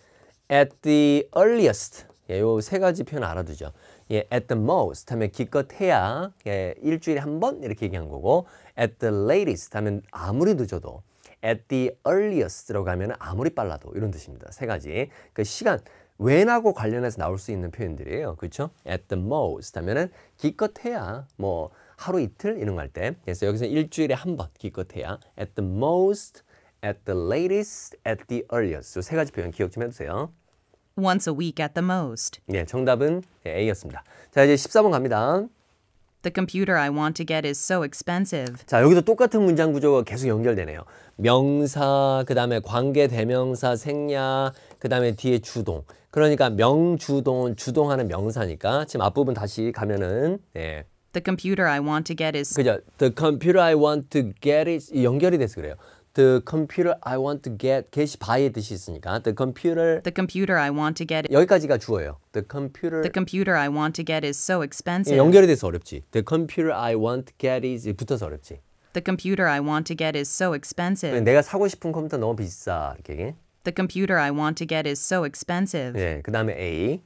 at the earliest. 예, 요 세 가지 표현 알아두죠. 예, at the most 하면 기껏해야 예, 일주일에 한 번 이렇게 얘기한 거고 at the latest 하면 아무리 늦어도 at the earliest라고 하면 아무리 빨라도 이런 뜻입니다. 세 가지. 그 시간 when하고 관련해서 나올 수 있는 표현들이에요. 그렇죠? at the most 하면은 기껏해야 뭐 하루 이틀 이런 거 할 때. 그래서 여기서 일주일에 한 번 기껏해야 at the most, at the latest, at the earliest. 세 가지 표현 기억 좀 해두세요.
Once a week at the most.
네, 정답은 A였습니다. 자, 이제 14번 갑니다.
The computer I want to get is so expensive.
자, 여기도 똑같은 문장 구조가 계속 연결되네요. 명사, 그 다음에 관계 대명사, 생략, 그 다음에 뒤에 주동. 그러니까 명주동, 주동하는 명사니까 지금 앞부분 다시 가면은 예.
The computer I want to get is
그죠? The computer I want to get is 연결이 돼서 그래요. The computer I want to get이 by의 뜻이 있으니까 the computer
I want to get
여기까지가 주어예요. The computer
I want to get is so expensive.
연결이 돼서 어렵지. The computer I want to get is 붙어서 어렵지.
The computer I want to get is so expensive.
내가 사고 싶은 컴퓨터 너무 비싸 이렇게.
The computer I want to get is so expensive.
예, 그다음에 A.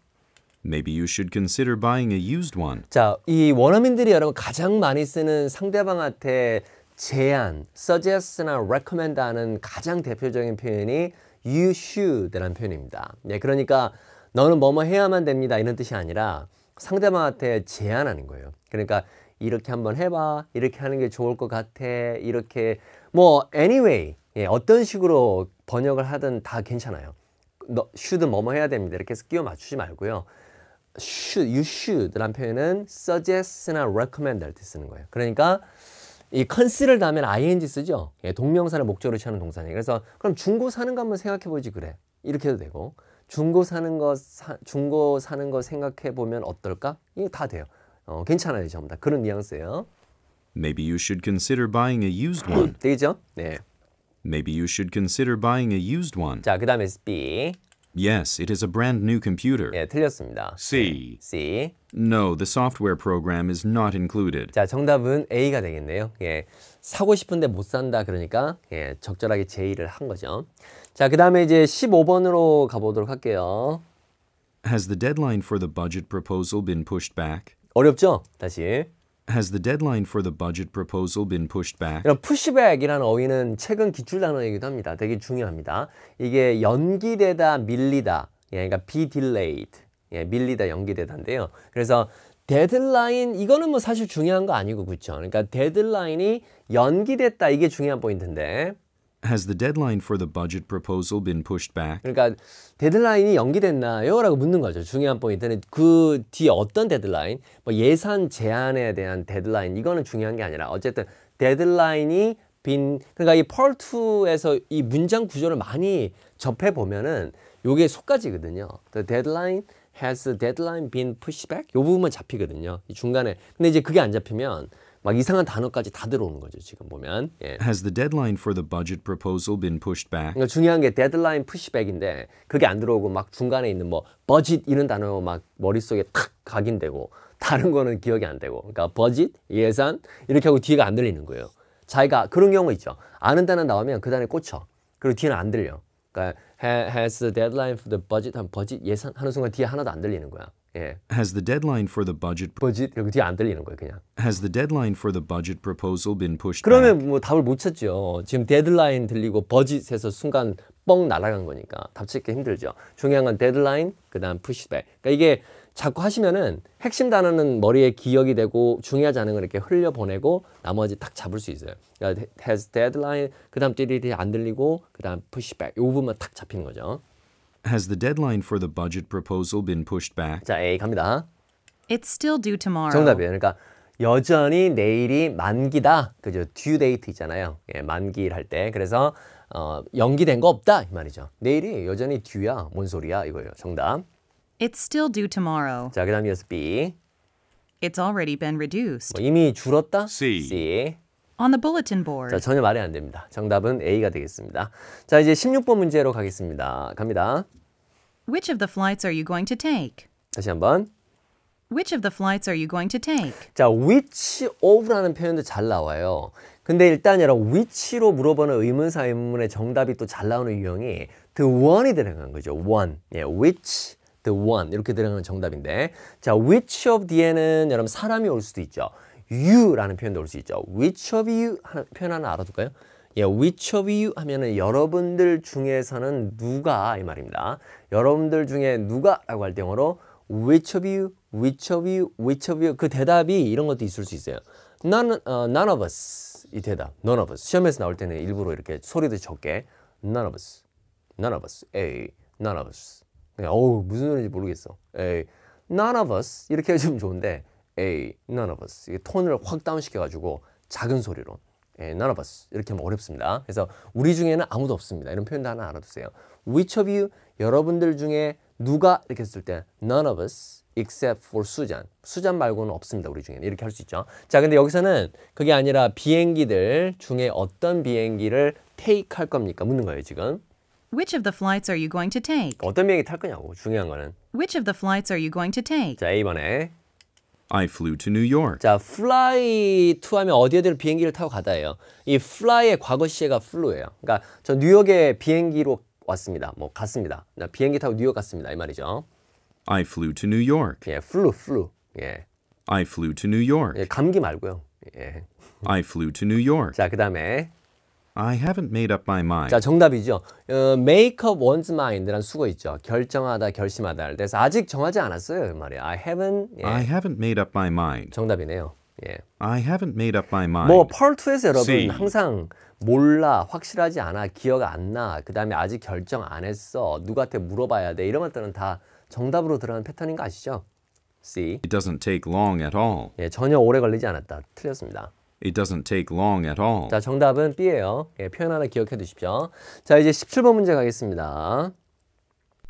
Maybe you should consider buying a used one.
자, 이 원어민들이 여러분 가장 많이 쓰는 상대방한테 제안, suggest나 recommend 하는 가장 대표적인 표현이 you should라는 표현입니다. 예, 그러니까 너는 뭐뭐 해야만 됩니다 이런 뜻이 아니라 상대방한테 제안하는 거예요. 그러니까 이렇게 한번 해봐, 이렇게 하는 게 좋을 것 같아, 이렇게 뭐 anyway 예, 어떤 식으로 번역을 하든 다 괜찮아요. 너 should 뭐뭐 해야 됩니다 이렇게 해서 끼워 맞추지 말고요. you should라는 표현은 suggest나 recommend 할 때 쓰는 거예요. 그러니까 이 consider 다음에 ing 쓰죠. 예, 동명사를 목적으로 취하는 동사니까. 그래서 그럼 중고 사는 거 한번 생각해 보지 그래. 이렇게 해도 되고 중고 사는 거 생각해 보면 어떨까? 이거 다 돼요. 괜찮아요, 전부 다. 그런 뉘앙스예요.
Maybe you should consider buying a used one.
되겠죠? 네.
Maybe you should consider buying a used one.
자, 그다음에 B.
Yes, it is a brand new computer.
예, 틀렸습니다.
C.
C.
No, the software program is not included.
자, 정답은 A가 되겠네요. 예, 사고 싶은데 못 산다 그러니까 예, 적절하게 제의를 한 거죠. 자, 그다음에 이제 15번으로 가보도록 할게요.
Has the deadline for the budget proposal been pushed back?
어렵죠? 다시.
Has the deadline for the budget proposal been pushed back?
이런 pushback이라는 어휘는 최근 기출 단어이기도 합니다. 되게 중요합니다. 이게 연기되다, 밀리다. 예, 그러니까 be delayed. 예, 밀리다, 연기되다인데요. 그래서 데드라인 이거는 뭐 사실 중요한 거 아니고 그렇죠. 그러니까 데드라인이 연기됐다 이게 중요한 포인트인데.
Has the deadline for the budget proposal been pushed back?
그러니까 데드라인이 연기됐나요? 라고 묻는 거죠. 중요한 포인트는 그 뒤에 어떤 데드라인, 뭐 예산 제한에 대한 데드라인 이거는 중요한 게 아니라 어쨌든 데드라인이 그러니까 이 Part 2에서 이 문장 구조를 많이 접해 보면은 요게 속까지거든요. The deadline has the deadline been pushed back? 요 부분만 잡히거든요. 이 중간에. 근데 이제 그게 안 잡히면 막 이상한 단어까지 다 들어오는 거죠. 지금 보면. 예.
Has the deadline for the budget proposal been pushed back?
그러니까 중요한 게 데드라인 푸시백인데 그게 안 들어오고 막 중간에 있는 뭐 버짓 이런 단어 막 머릿속에 탁 각인되고 다른 거는 기억이 안 되고 그러니까 버짓, 예산 이렇게 하고 뒤가 안 들리는 거예요. 자기가 그런 경우 있죠. 아는 단어 나오면 그 단어에 꽂혀. 그리고 뒤는 안 들려. 그러니까 has the deadline for the budget 한 버짓 예산 하는 순간 뒤에 하나도 안 들리는 거야. 예.
Has the deadline for the budget
버짓 그리고 뒤에 안 들리는 거예요, 그냥.
Has the deadline for the budget proposal been pushed
그러면
back?
뭐 답을 못 찾죠. 지금 데드라인 들리고 버짓에서 순간 뻥 날아간 거니까 답 찾기 힘들죠. 중요한 건 데드라인, 그다음 푸시백. 그러니까 이게 자꾸 하시면은 핵심 단어는 머리에 기억이 되고 중요하지 않은 걸 이렇게 흘려보내고 나머지 딱 잡을 수 있어요. 그러니까 has deadline, 그다음 띠리리 안 들리고 그다음 푸시백. 이 부분만 딱 잡히는 거죠.
Has the deadline for the budget proposal been pushed back?
자, A 갑니다.
It's still due tomorrow.
정답이에요. 그러니까 여전히 내일이 만기다. 그죠? due date 있잖아요. 예, 만기일 할 때. 그래서 연기된 거 없다 이 말이죠. 내일이 여전히 due야. 뭔 소리야 이거예요. 정답.
It's still due tomorrow.
자, 그다음 이어서 B.
It's already been reduced.
뭐 이미 줄었다.
C.
C.
On the bulletin board.
자, 전혀 말이 안 됩니다. 정답은 A가 되겠습니다. 자, 이제 16번 문제로 가겠습니다. 갑니다.
Which of the flights are you going to take?
다시 한번.
Which of the flights are you going to take?
자, which of라는 표현도 잘 나와요. 근데 일단 여러분 which로 물어보는 의문사 의문문의 정답이 또 잘 나오는 유형이 the one이 들어간 거죠. one. 예, which, the one 이렇게 들어가는 정답인데 자, which of the에는 여러분 사람이 올 수도 있죠. you라는 표현도 올 수 있죠. which of you 표현 하나 알아둘까요? 예, which of you 하면은 여러분들 중에서는 누가 이 말입니다. 여러분들 중에 누가라고 할 때 영어로 which of you, which of you, which of you 그 대답이 이런 것도 있을 수 있어요. none of us 이 대답, none of us 시험에서 나올 때는 일부러 이렇게 소리도 적게 none of us, none of us, 에이, none of us. 어우 무슨 소리인지 모르겠어. 에이, none of us 이렇게 해주면 좋은데 에이, none of us 이게 톤을 확 다운 시켜가지고 작은 소리로 none of us 이렇게 하면 어렵습니다. 그래서 우리 중에는 아무도 없습니다. 이런 표현도 하나 알아두세요. Which of you 여러분들 중에 누가 이렇게 했을 때 none of us except for 수잔. 수잔 말고는 없습니다. 우리 중에는 이렇게 할 수 있죠. 자, 근데 여기서는 그게 아니라 비행기들 중에 어떤 비행기를 take 할 겁니까? 묻는 거예요, 지금.
Which of the flights are you going to take?
어떤 비행기 탈 거냐고. 중요한 거는.
Which of the flights are you going to take?
자, A번에.
I flew to New York.
자, fly to 하면 어디에들 비행기를 타고 가다예요. 이 fly의 과거 시제가 flew예요. 그러니까 저 뉴욕에 비행기로 왔습니다. 뭐 갔습니다. 나 비행기 타고 뉴욕 갔습니다. 이 말이죠.
I flew to New York.
예, flew. 예.
I flew to New York.
예, 감기 말고요. 예.
I flew to New York.
자, 그다음에
I haven't made up my mind.
자, 정답이죠. make up one's mind라는 수거 있죠. 결정하다, 결심하다. 그래서 아직 정하지 않았어요. 그 말이야. I haven't
made up my mind.
정답이네요. 예.
I haven't made up my mind.
뭐 Part 2에서 여러분
C.
항상 몰라, 확실하지 않아, 기억 안 나, 그 다음에 아직 결정 안 했어, 누구한테 물어봐야 돼 이런 것들은 다 정답으로 들어가는 패턴인 거 아시죠? C.
It doesn't take long at all.
예, 전혀 오래 걸리지 않았다. 틀렸습니다.
It doesn't take long at all.
자, 정답은 B예요. 예, 표현 하나 기억해 두십시오. 자, 이제 17번 문제 가겠습니다.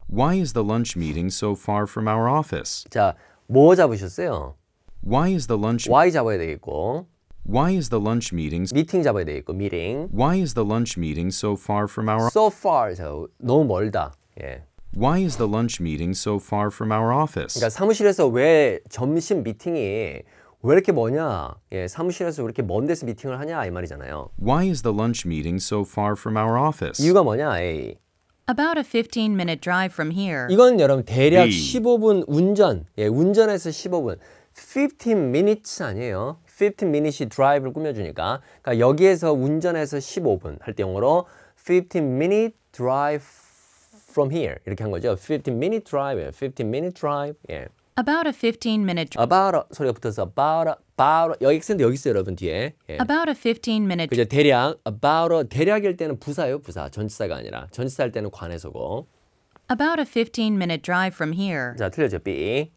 Why is the lunch meeting so far from our office?
자, 뭐 잡으셨어요?
Why is the lunch
why 잡아야 되겠고
Why is the lunch meeting
미팅 잡아야 되겠고 미팅
Why is the lunch meeting so far from our
so far 너무 멀다. 예.
Why is the lunch meeting so far from our office?
그러니까 사무실에서 왜 점심 미팅이 왜 이렇게 뭐냐? 예, 사무실에서 왜 이렇게 먼 데서 미팅을 하냐 이 말이잖아요.
Why is the lunch meeting so far from our office?
이유가 뭐냐? A.
About a 15-minute drive from here.
이건 여러분 대략
B.
15분 운전. 예, 운전해서 15분. 15 minutes 아니에요. 15 minutes이 드라이브를 꾸며주니까. 그러니까 여기에서 운전해서 15분 할 때 영어로 15 minute drive from here 이렇게 한 거죠. 15 minute drive, 15 minute drive. 예.
About a 15-minute drive.
about a 소리가 붙어서 about 여기 있는데 여기 있어요, 여러분 뒤에. 예.
About a 15-minute
그죠? 대략 about a 대략일 때는 부사예요, 부사. 전치사가 아니라 전치사 할 때는 관해서고.
About a 15-minute drive from here.
자, 틀려져. B.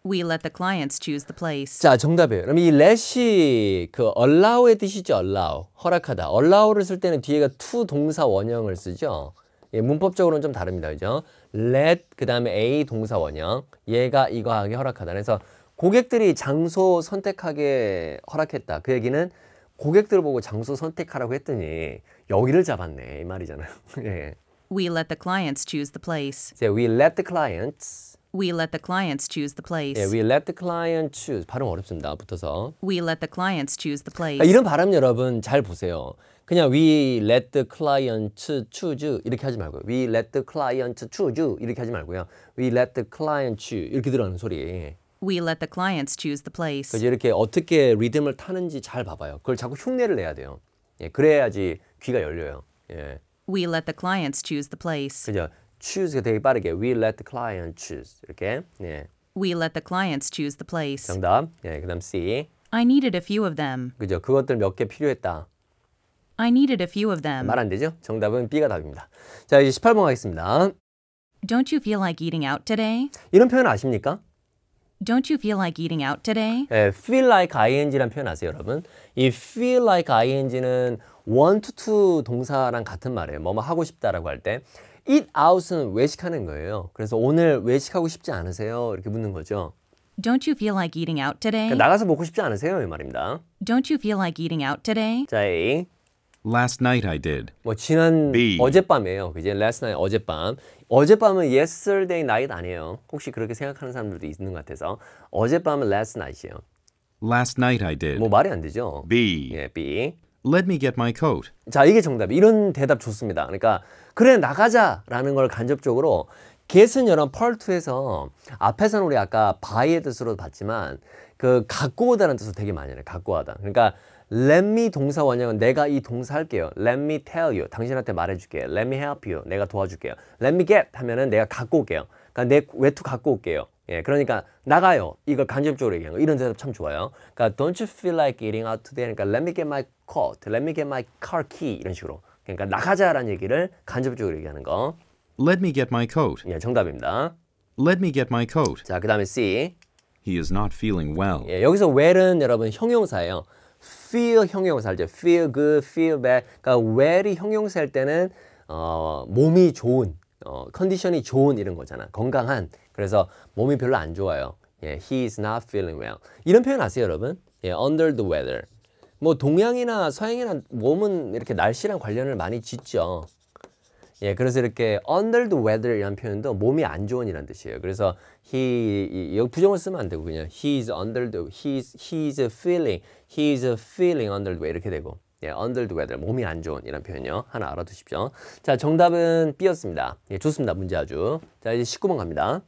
We let the clients choose the place.
자, 정답이에요. 그럼 이 let이 그 allow의 뜻이죠. allow. 허락하다. allow를 쓸 때는 뒤에가 to 동사 원형을 쓰죠. 예, 문법적으로는 좀 다릅니다. 그죠? let 그다음에 a 동사 원형. 얘가 이거 하게 허락하다. 그래서 고객들이 장소 선택하게 허락했다. 그 얘기는 고객들을 보고 장소 선택하라고 했더니 여기를 잡았네. 이 말이잖아요. 예.
We let the clients choose the place.
이제 we let the clients
We let the clients choose the place.
예, we let the client choose. 발음 어렵습니다. 붙어서.
We let the clients choose the place.
이런 발음 여러분 잘 보세요. 그냥 we let the client choose 이렇게 하지 말고요. We let the client choose 이렇게 하지 말고요. We let the client choose 이렇게 들어가는 소리.
We let the clients choose the place.
그래서 이렇게 어떻게 리듬을 타는지 잘 봐봐요. 그걸 자꾸 흉내를 내야 돼요. 예, 그래야지 귀가 열려요. 예,
We let the clients choose the place.
그죠? choose가 되게 빠르게 we let the client choose 이렇게. 예,
We let the clients choose the place.
정답. 예, 그다음 C.
I needed a few of them.
그죠? 그것들 몇 개 필요했다.
I needed a few of them.
말 안 되죠? 정답은 B가 답입니다. 자, 이제 18번 가겠습니다.
Don't you feel like eating out today?
이런 표현 아십니까?
Don't you feel like eating out today?
예, feel like ing라는 표현 아세요, 여러분? 이 feel like ing는 want to 동사랑 같은 말이에요. 뭐뭐 하고 싶다라고 할 때 eat out은 외식하는 거예요. 그래서 오늘 외식하고 싶지 않으세요? 이렇게 묻는 거죠.
Don't you feel like eating out today?
그러니까 나가서 먹고 싶지 않으세요? 이 말입니다.
Don't you feel like eating out today?
자, A.
Last night I did.
뭐 지난
B.
어젯밤이에요. 그제 last night 어젯밤. 어젯밤은 yesterday night 아니에요. 혹시 그렇게 생각하는 사람들도 있는 것 같아서 어젯밤은 last night이에요.
Last night I did.
뭐 말이 안 되죠.
B.
예, B.
Let me get my coat.
자, 이게 정답이. 이런 대답 좋습니다. 그러니까 그래 나가자라는 걸 간접적으로 get은 여러분 part2에서 앞에서는 우리 아까 buy의 뜻으로 봤지만 그 갖고 오다는 뜻으로 되게 많이 해요. 갖고 와다. 그러니까 let me 동사 원형은 내가 이 동사 할게요. let me tell you. 당신한테 말해줄게요. let me help you. 내가 도와줄게요. let me get 하면은 내가 갖고 올게요. 그러니까 내 외투 갖고 올게요. 예, 그러니까 나가요. 이걸 간접적으로 얘기하는 거. 이런 대답 참 좋아요. 그러니까 don't you feel like eating out today? 그러니까 let me get my coat, let me get my car key 이런 식으로. 그러니까 나가자라는 얘기를 간접적으로 얘기하는 거.
Let me get my coat.
예, 정답입니다.
Let me get my coat.
자, 그다음에 C.
He is not feeling well.
예, 여기서 well은 여러분 형용사예요. feel 형용사 알죠? feel good, feel bad. 그러니까 well이 형용사일 때는 몸이 좋은, 컨디션이 좋은 이런 거잖아. 건강한. 그래서 몸이 별로 안 좋아요. 예, he is not feeling well. 이런 표현 아세요, 여러분? 예, under the weather. 뭐 동양이나 서양이나 몸은 이렇게 날씨랑 관련을 많이 짓죠. 예, 그래서 이렇게 under the weather이라는 표현도 몸이 안 좋은이라는 뜻이에요. 그래서 여기 부정을 쓰면 안 되고 그냥 he's feeling under the weather 이렇게 되고 예, under the weather 몸이 안 좋은 이런 표현이요. 하나 알아두십시오. 자, 정답은 B였습니다. 예, 좋습니다. 문제 아주. 자, 이제 19번 갑니다.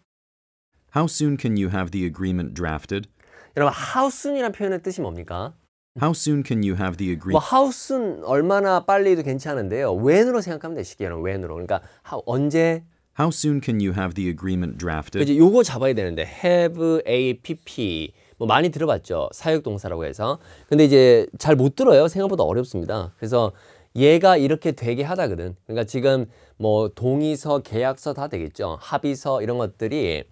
How soon can you have the agreement drafted?
여러분, how soon이라는 표현의 뜻이 뭡니까?
How soon can you have the
뭐
agreement?
how soon 얼마나 빨리도 괜찮은데요. when으로 생각하면 되시게요. when으로. 그러니까 언제
How soon can you have the agreement drafted?
그치, 요거 잡아야 되는데 have a pp 뭐 많이 들어봤죠. 사역동사라고 해서. 근데 이제 잘 못 들어요. 생각보다 어렵습니다. 그래서 얘가 이렇게 되게 하다거든. 그러니까 지금 뭐 동의서, 계약서 다 되겠죠. 합의서 이런 것들이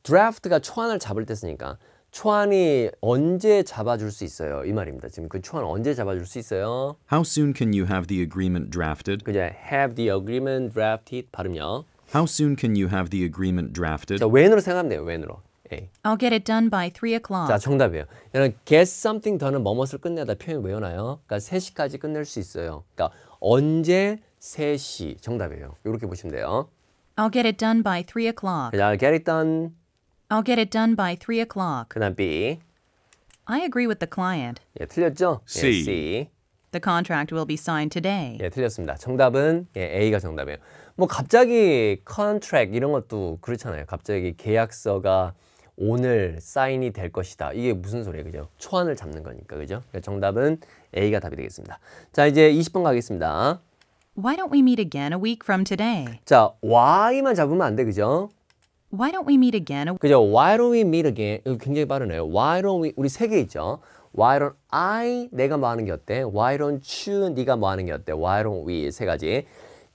draft가 초안을 잡을 때 쓰니까 초안이 언제 잡아줄 수 있어요? 이 말입니다. 지금 그 초안 언제 잡아줄 수 있어요?
How soon can you have the agreement drafted?
그죠? Have the agreement drafted 발음요.
How soon can you have the agreement drafted?
자, when으로 생각하면 돼요. when으로. A.
I'll get it done by 3 o'clock.
자, 정답이에요. 여러분, get something done은 뭐뭇을 끝내다 표현 외워놔요. 그러니까 3시까지 끝낼 수 있어요. 그러니까 언제 3시 정답이에요. 이렇게 보시면 돼요.
I'll get it done by 3 o'clock.
그다음 get it done.
I'll get it done by 3 o'clock.
그다음 B.
I agree with the client.
예, 틀렸죠?
C.
예, C.
The contract will be signed today.
예, 틀렸습니다. 정답은 예, A가 정답이에요. 뭐 갑자기 contract 이런 것도 그렇잖아요. 갑자기 계약서가 오늘 사인이 될 것이다. 이게 무슨 소리예요, 그죠? 초안을 잡는 거니까, 그죠? 그러니까 정답은 A가 답이 되겠습니다. 자, 이제 20번 가겠습니다.
Why don't we meet again a week from today?
자, Why만 잡으면 안 돼, 그죠?
Why don't we meet again?
그죠? Why don't we meet again? 이거 굉장히 빠르네요. Why don't we, 우리 세 개 있죠? Why don't I, 내가 뭐 하는 게 어때? Why don't you, 네가 뭐 하는 게 어때? Why don't we, 세 가지.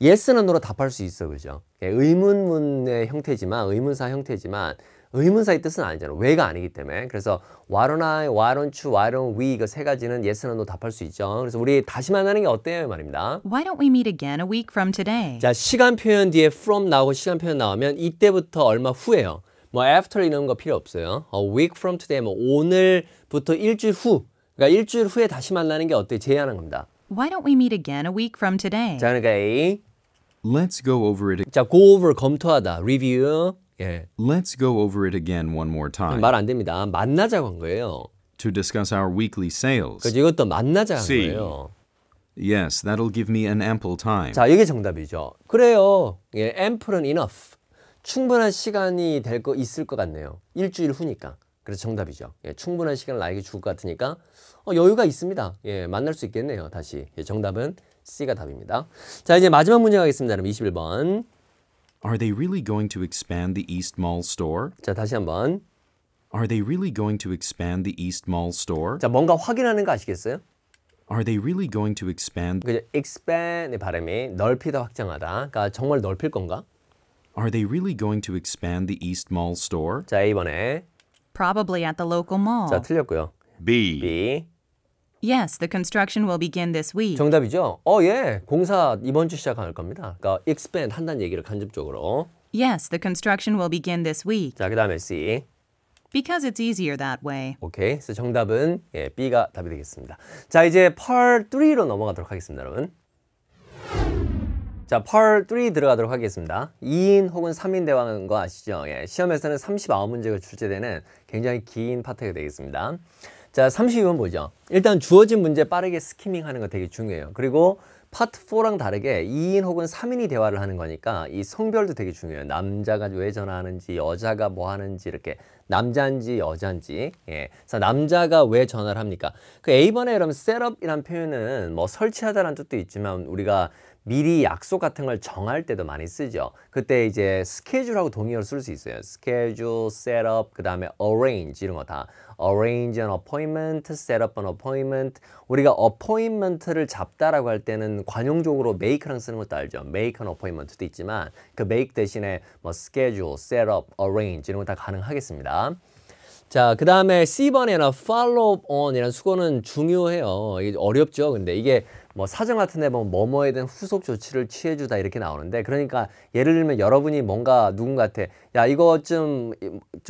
Yes나 No로 답할 수 있어, 그죠? 의문문의 형태지만, 의문사 형태지만, 의문사의 뜻은 아니잖아요. 왜가 아니기 때문에. 그래서 why don't I, why don't you, why don't we 이거 세 가지는 yes나 no 답할 수 있죠. 그래서 우리 다시 만나는 게 어때요? 말입니다.
Why don't we meet again a week from today?
자, 시간 표현 뒤에 from 나오고 시간 표현 나오면 이때부터 얼마 후예요. 뭐 after 이런 거 필요 없어요. A week from today 뭐 오늘부터 일주일 후. 그러니까 일주일 후에 다시 만나는 게 어때요? 제안한 겁니다.
Why don't we meet again a week from today?
자, 그러니까 A.
Let's go over it.
자, go over 검토하다. review. 예.
Let's go over it again one more time.
말 안 됩니다. 만나자고 한 거예요.
To discuss our weekly sales.
그래서 이것도 만나자 한
C.
거예요.
Yes, that'll give me an ample time.
자, 이게 정답이죠. 그래요. 예, ample은 enough. 충분한 시간이 될 거 있을 것 같네요. 일주일 후니까. 그래서 정답이죠. 예, 충분한 시간을 나에게 줄 것 같으니까 여유가 있습니다. 예, 만날 수 있겠네요. 다시. 예, 정답은 C가 답입니다. 자, 이제 마지막 문제 가겠습니다. 그럼 21번.
Are they really going to expand the East Mall store?
자, 다시 한번.
Are they really going to expand the East Mall store?
자, 뭔가 확인하는 거 아시겠어요?
Are they really going to expand?
그죠? expand의 발음이 넓히다, 확장하다. 그러니까 정말 넓힐 건가?
Are they really going to expand the East Mall store?
자, A번에.
Probably at the local mall.
자, 틀렸고요.
B.
B.
Yes, the construction will begin this week.
정답이죠? 예. 공사 이번 주 시작할 겁니다. 그러니까 expand 한다는 얘기를 간접적으로.
Yes, the construction will begin this week.
자, 그 다음에 C.
Because it's easier that way.
오케이. 그래서 정답은 예, B가 답이 되겠습니다. 자, 이제 Part 3로 넘어가도록 하겠습니다, 여러분. 자, Part 3 들어가도록 하겠습니다. 2인 혹은 3인 대화하는 거 아시죠? 예, 시험에서는 39문제가 출제되는 굉장히 긴 파트가 되겠습니다. 자, 32번 보죠. 일단 주어진 문제 빠르게 스키밍하는 거 되게 중요해요. 그리고 파트 4랑 다르게 2인 혹은 3인이 대화를 하는 거니까 이 성별도 되게 중요해요. 남자가 왜 전화하는지, 여자가 뭐 하는지 이렇게 남자인지 여자인지. 예. 그래서 남자가 왜 전화를 합니까? 그 A번에 여러분 setup이란 표현은 뭐 설치하다라는 뜻도 있지만 우리가 미리 약속 같은 걸 정할 때도 많이 쓰죠. 그때 이제 스케줄하고 동의어로 쓸 수 있어요. 스케줄, 셋업, 그 다음에 arrange 이런 거 다. arrange an appointment, set up an appointment. 우리가 appointment를 잡다라고 할 때는 관용적으로 make랑 쓰는 것도 알죠. make an appointment도 있지만 그 make 대신에 뭐 schedule, set up, arrange 이런 거 다 가능하겠습니다. 자, 그 다음에 C번에는 follow on 이라는 수거는 중요해요. 이게 어렵죠. 근데 이게 뭐 사전 같은 데 보면 뭐뭐에 대한 후속 조치를 취해주다 이렇게 나오는데 그러니까 예를 들면 여러분이 뭔가 누군가한테 야 이거 좀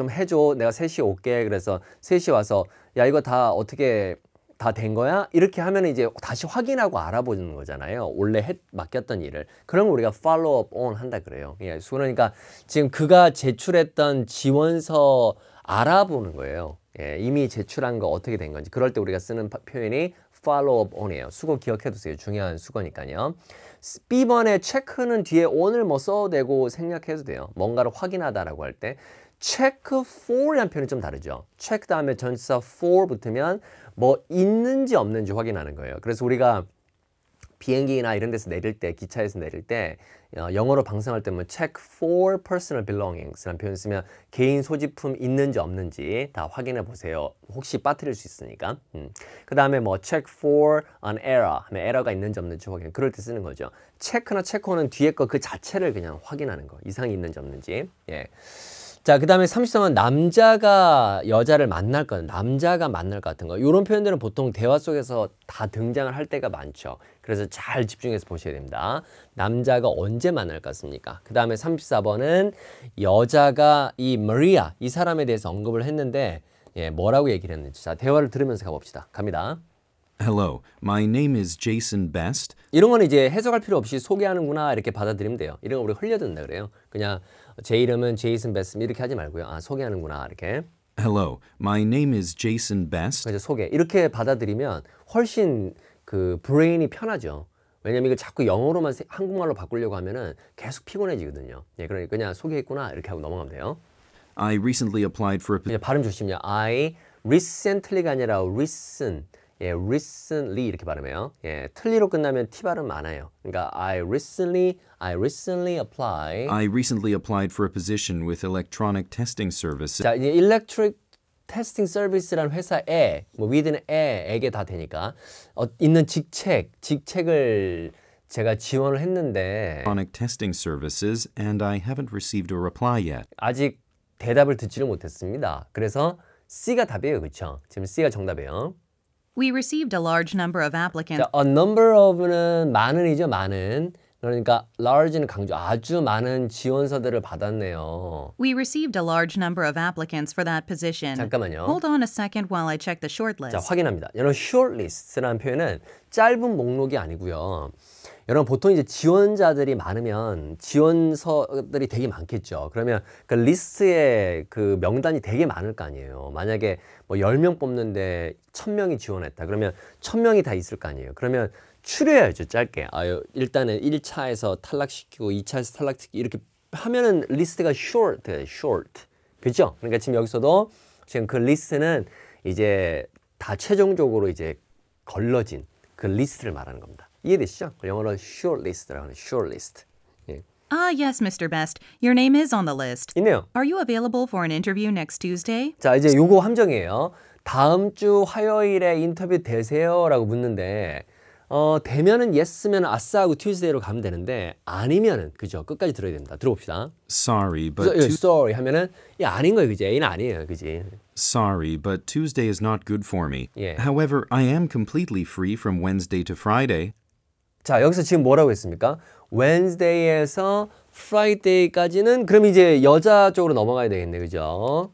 해줘. 내가 3시에 올게. 그래서 3시에 와서 야 이거 다 어떻게 다 된 거야? 이렇게 하면 이제 다시 확인하고 알아보는 거잖아요. 원래 맡겼던 일을. 그런 거 우리가 follow up on 한다 그래요. 예, 그러니까 지금 그가 제출했던 지원서 알아보는 거예요. 예, 이미 제출한 거 어떻게 된 건지. 그럴 때 우리가 쓰는 표현이 follow up on이에요. 수거 기억해 두세요. 중요한 수거니까요. B번에 체크는 뒤에 on을 뭐 써도 되고 생략해도 돼요. 뭔가를 확인하다라고 할 때 check for이라는 표현이 좀 다르죠. check 다음에 전치사 for 붙으면 뭐 있는지 없는지 확인하는 거예요. 그래서 우리가 비행기나 이런 데서 내릴 때, 기차에서 내릴 때 영어로 방송할 때 뭐 check for personal belongings라는 표현 쓰면 개인 소지품 있는지 없는지 다 확인해 보세요. 혹시 빠뜨릴 수 있으니까. 그 다음에 뭐 check for an error 하면 에러가 있는지 없는지 확인. 그럴 때 쓰는 거죠. 체크나 체크는 뒤에 거 그 자체를 그냥 확인하는 거. 이상이 있는지 없는지. 예. 자, 그 다음에 33번 남자가 여자를 만날 것, 남자가 만날 것 같은 거. 이런 표현들은 보통 대화 속에서 다 등장을 할 때가 많죠. 그래서 잘 집중해서 보셔야 됩니다. 남자가 언제 만날 것 같습니까? 그 다음에 34번은 여자가 이 마리아, 이 사람에 대해서 언급을 했는데 예, 뭐라고 얘기를 했는지. 자, 대화를 들으면서 가봅시다. 갑니다.
Hello, my name is Jason Best.
이런 거는 이제 해석할 필요 없이 소개하는구나 이렇게 받아들이면 돼요. 이런 거 우리 흘려듣는다 그래요. 그냥 제 이름은 제이슨 베스 이렇게 하지 말고요. 아, 소개하는구나 이렇게.
Hello, my name is Jason Best.
그래서 소개 이렇게 받아들이면 훨씬 그 브레인이 편하죠. 왜냐면 이걸 자꾸 영어로만 한국말로 바꾸려고 하면은 계속 피곤해지거든요. 예, 그러니까 그냥 소개했구나 이렇게 하고 넘어가면 돼요.
I recently applied for a
이제 발음 조심요. I recently가 아니라 recent. 예, recently 이렇게 발음해요. 예, 틀리로 끝나면 T 발음 많아요. 그러니까 I recently applied.
I recently applied for a position with electronic testing services.
자, 이제 electric testing service라는 회사에 뭐 within 에게 다 되니까 있는 직책을 제가 지원을 했는데
Electronic testing services, and I haven't received a reply yet.
아직 대답을 듣지를 못했습니다. 그래서 C가 답이에요, 그렇죠? 지금 C가 정답이에요.
We received a large number of applicants.
자, a number of는 많은이죠, 많은. 그러니까 large는 강조, 아주 많은 지원서들을 받았네요.
We received a large number of applicants for that position.
잠깐만요.
Hold on a second while I check the shortlist.
자, 확인합니다. 여러분, shortlist라는 표현은 짧은 목록이 아니고요. 여러분, 보통 이제 지원자들이 많으면 지원서들이 되게 많겠죠. 그러면 그 리스트에 그 명단이 되게 많을 거 아니에요. 만약에 뭐 10명 뽑는데 1000명이 지원했다. 그러면 1000명이 다 있을 거 아니에요. 그러면 추려야죠, 짧게. 일단은 1차에서 탈락시키고 2차에서 탈락시키고 이렇게 하면은 리스트가 short. 그죠? 그러니까 지금 여기서도 지금 그 리스트는 이제 다 최종적으로 이제 걸러진 그 리스트를 말하는 겁니다. 이해되시죠? 영어로 shortlist라고 하는 shortlist. 예.
Ah, yes, Mr. Best. Your name is on the list.
있네요.
Are you available for an interview next Tuesday?
자, 이제 요거 함정이에요. 다음 주 화요일에 인터뷰 되세요라고 묻는데 되면은 yes면 아싸하고 Tuesday로 가면 되는데 아니면은 그죠? 끝까지 들어야 됩니다. 들어봅시다.
Sorry, but
sorry 하면은 아닌 거예요, 그지? A는 아니에요, 그지?
Sorry, but Tuesday is not good for me.
Yeah.
However, I am completely free from Wednesday to Friday.
자, 여기서 지금 뭐라고 했습니까? Wednesday에서 Friday까지는 그럼 이제 여자 쪽으로 넘어가야 되겠네, 그죠?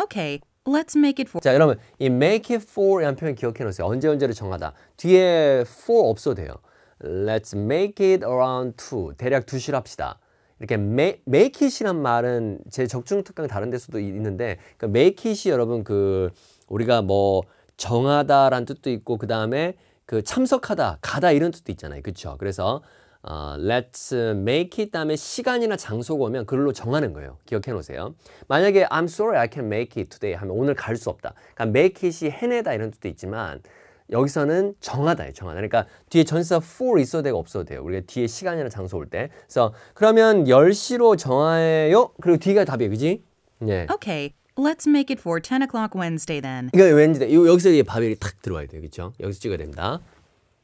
Okay, let's make it for.
자, 여러분, 이 make it for이라는 표현 기억해 놓으세요. 언제를 정하다. 뒤에 for 없어도 돼요. Let's make it around 2. 대략 2시로 합시다. 이렇게 make it이란 말은 제 적중 특강 다른 데서도 있는데 그러니까 make it이 여러분 그 우리가 뭐 정하다라는 뜻도 있고 그 다음에 그 참석하다, 가다 이런 뜻도 있잖아요. 그렇죠? 그래서 let's make it 다음에 시간이나 장소가 오면 그걸로 정하는 거예요. 기억해 놓으세요. 만약에 I'm sorry I can't make it today 하면 오늘 갈 수 없다. 그러니까 make it이 해내다 이런 뜻도 있지만 여기서는 정하다예요. 정하다. 그러니까 뒤에 전치사 for 있어도 되고 없어도 돼요. 우리가 뒤에 시간이나 장소 올 때. 그래서 그러면 10시로 정해요. 그리고 뒤가 답이에요. 그지? 예.
Okay, let's make it for 10 o'clock Wednesday then.
이거 왠지 여기서 이제 밥이 탁 들어와야 돼요. 그렇죠? 여기서 찍어야 됩니다.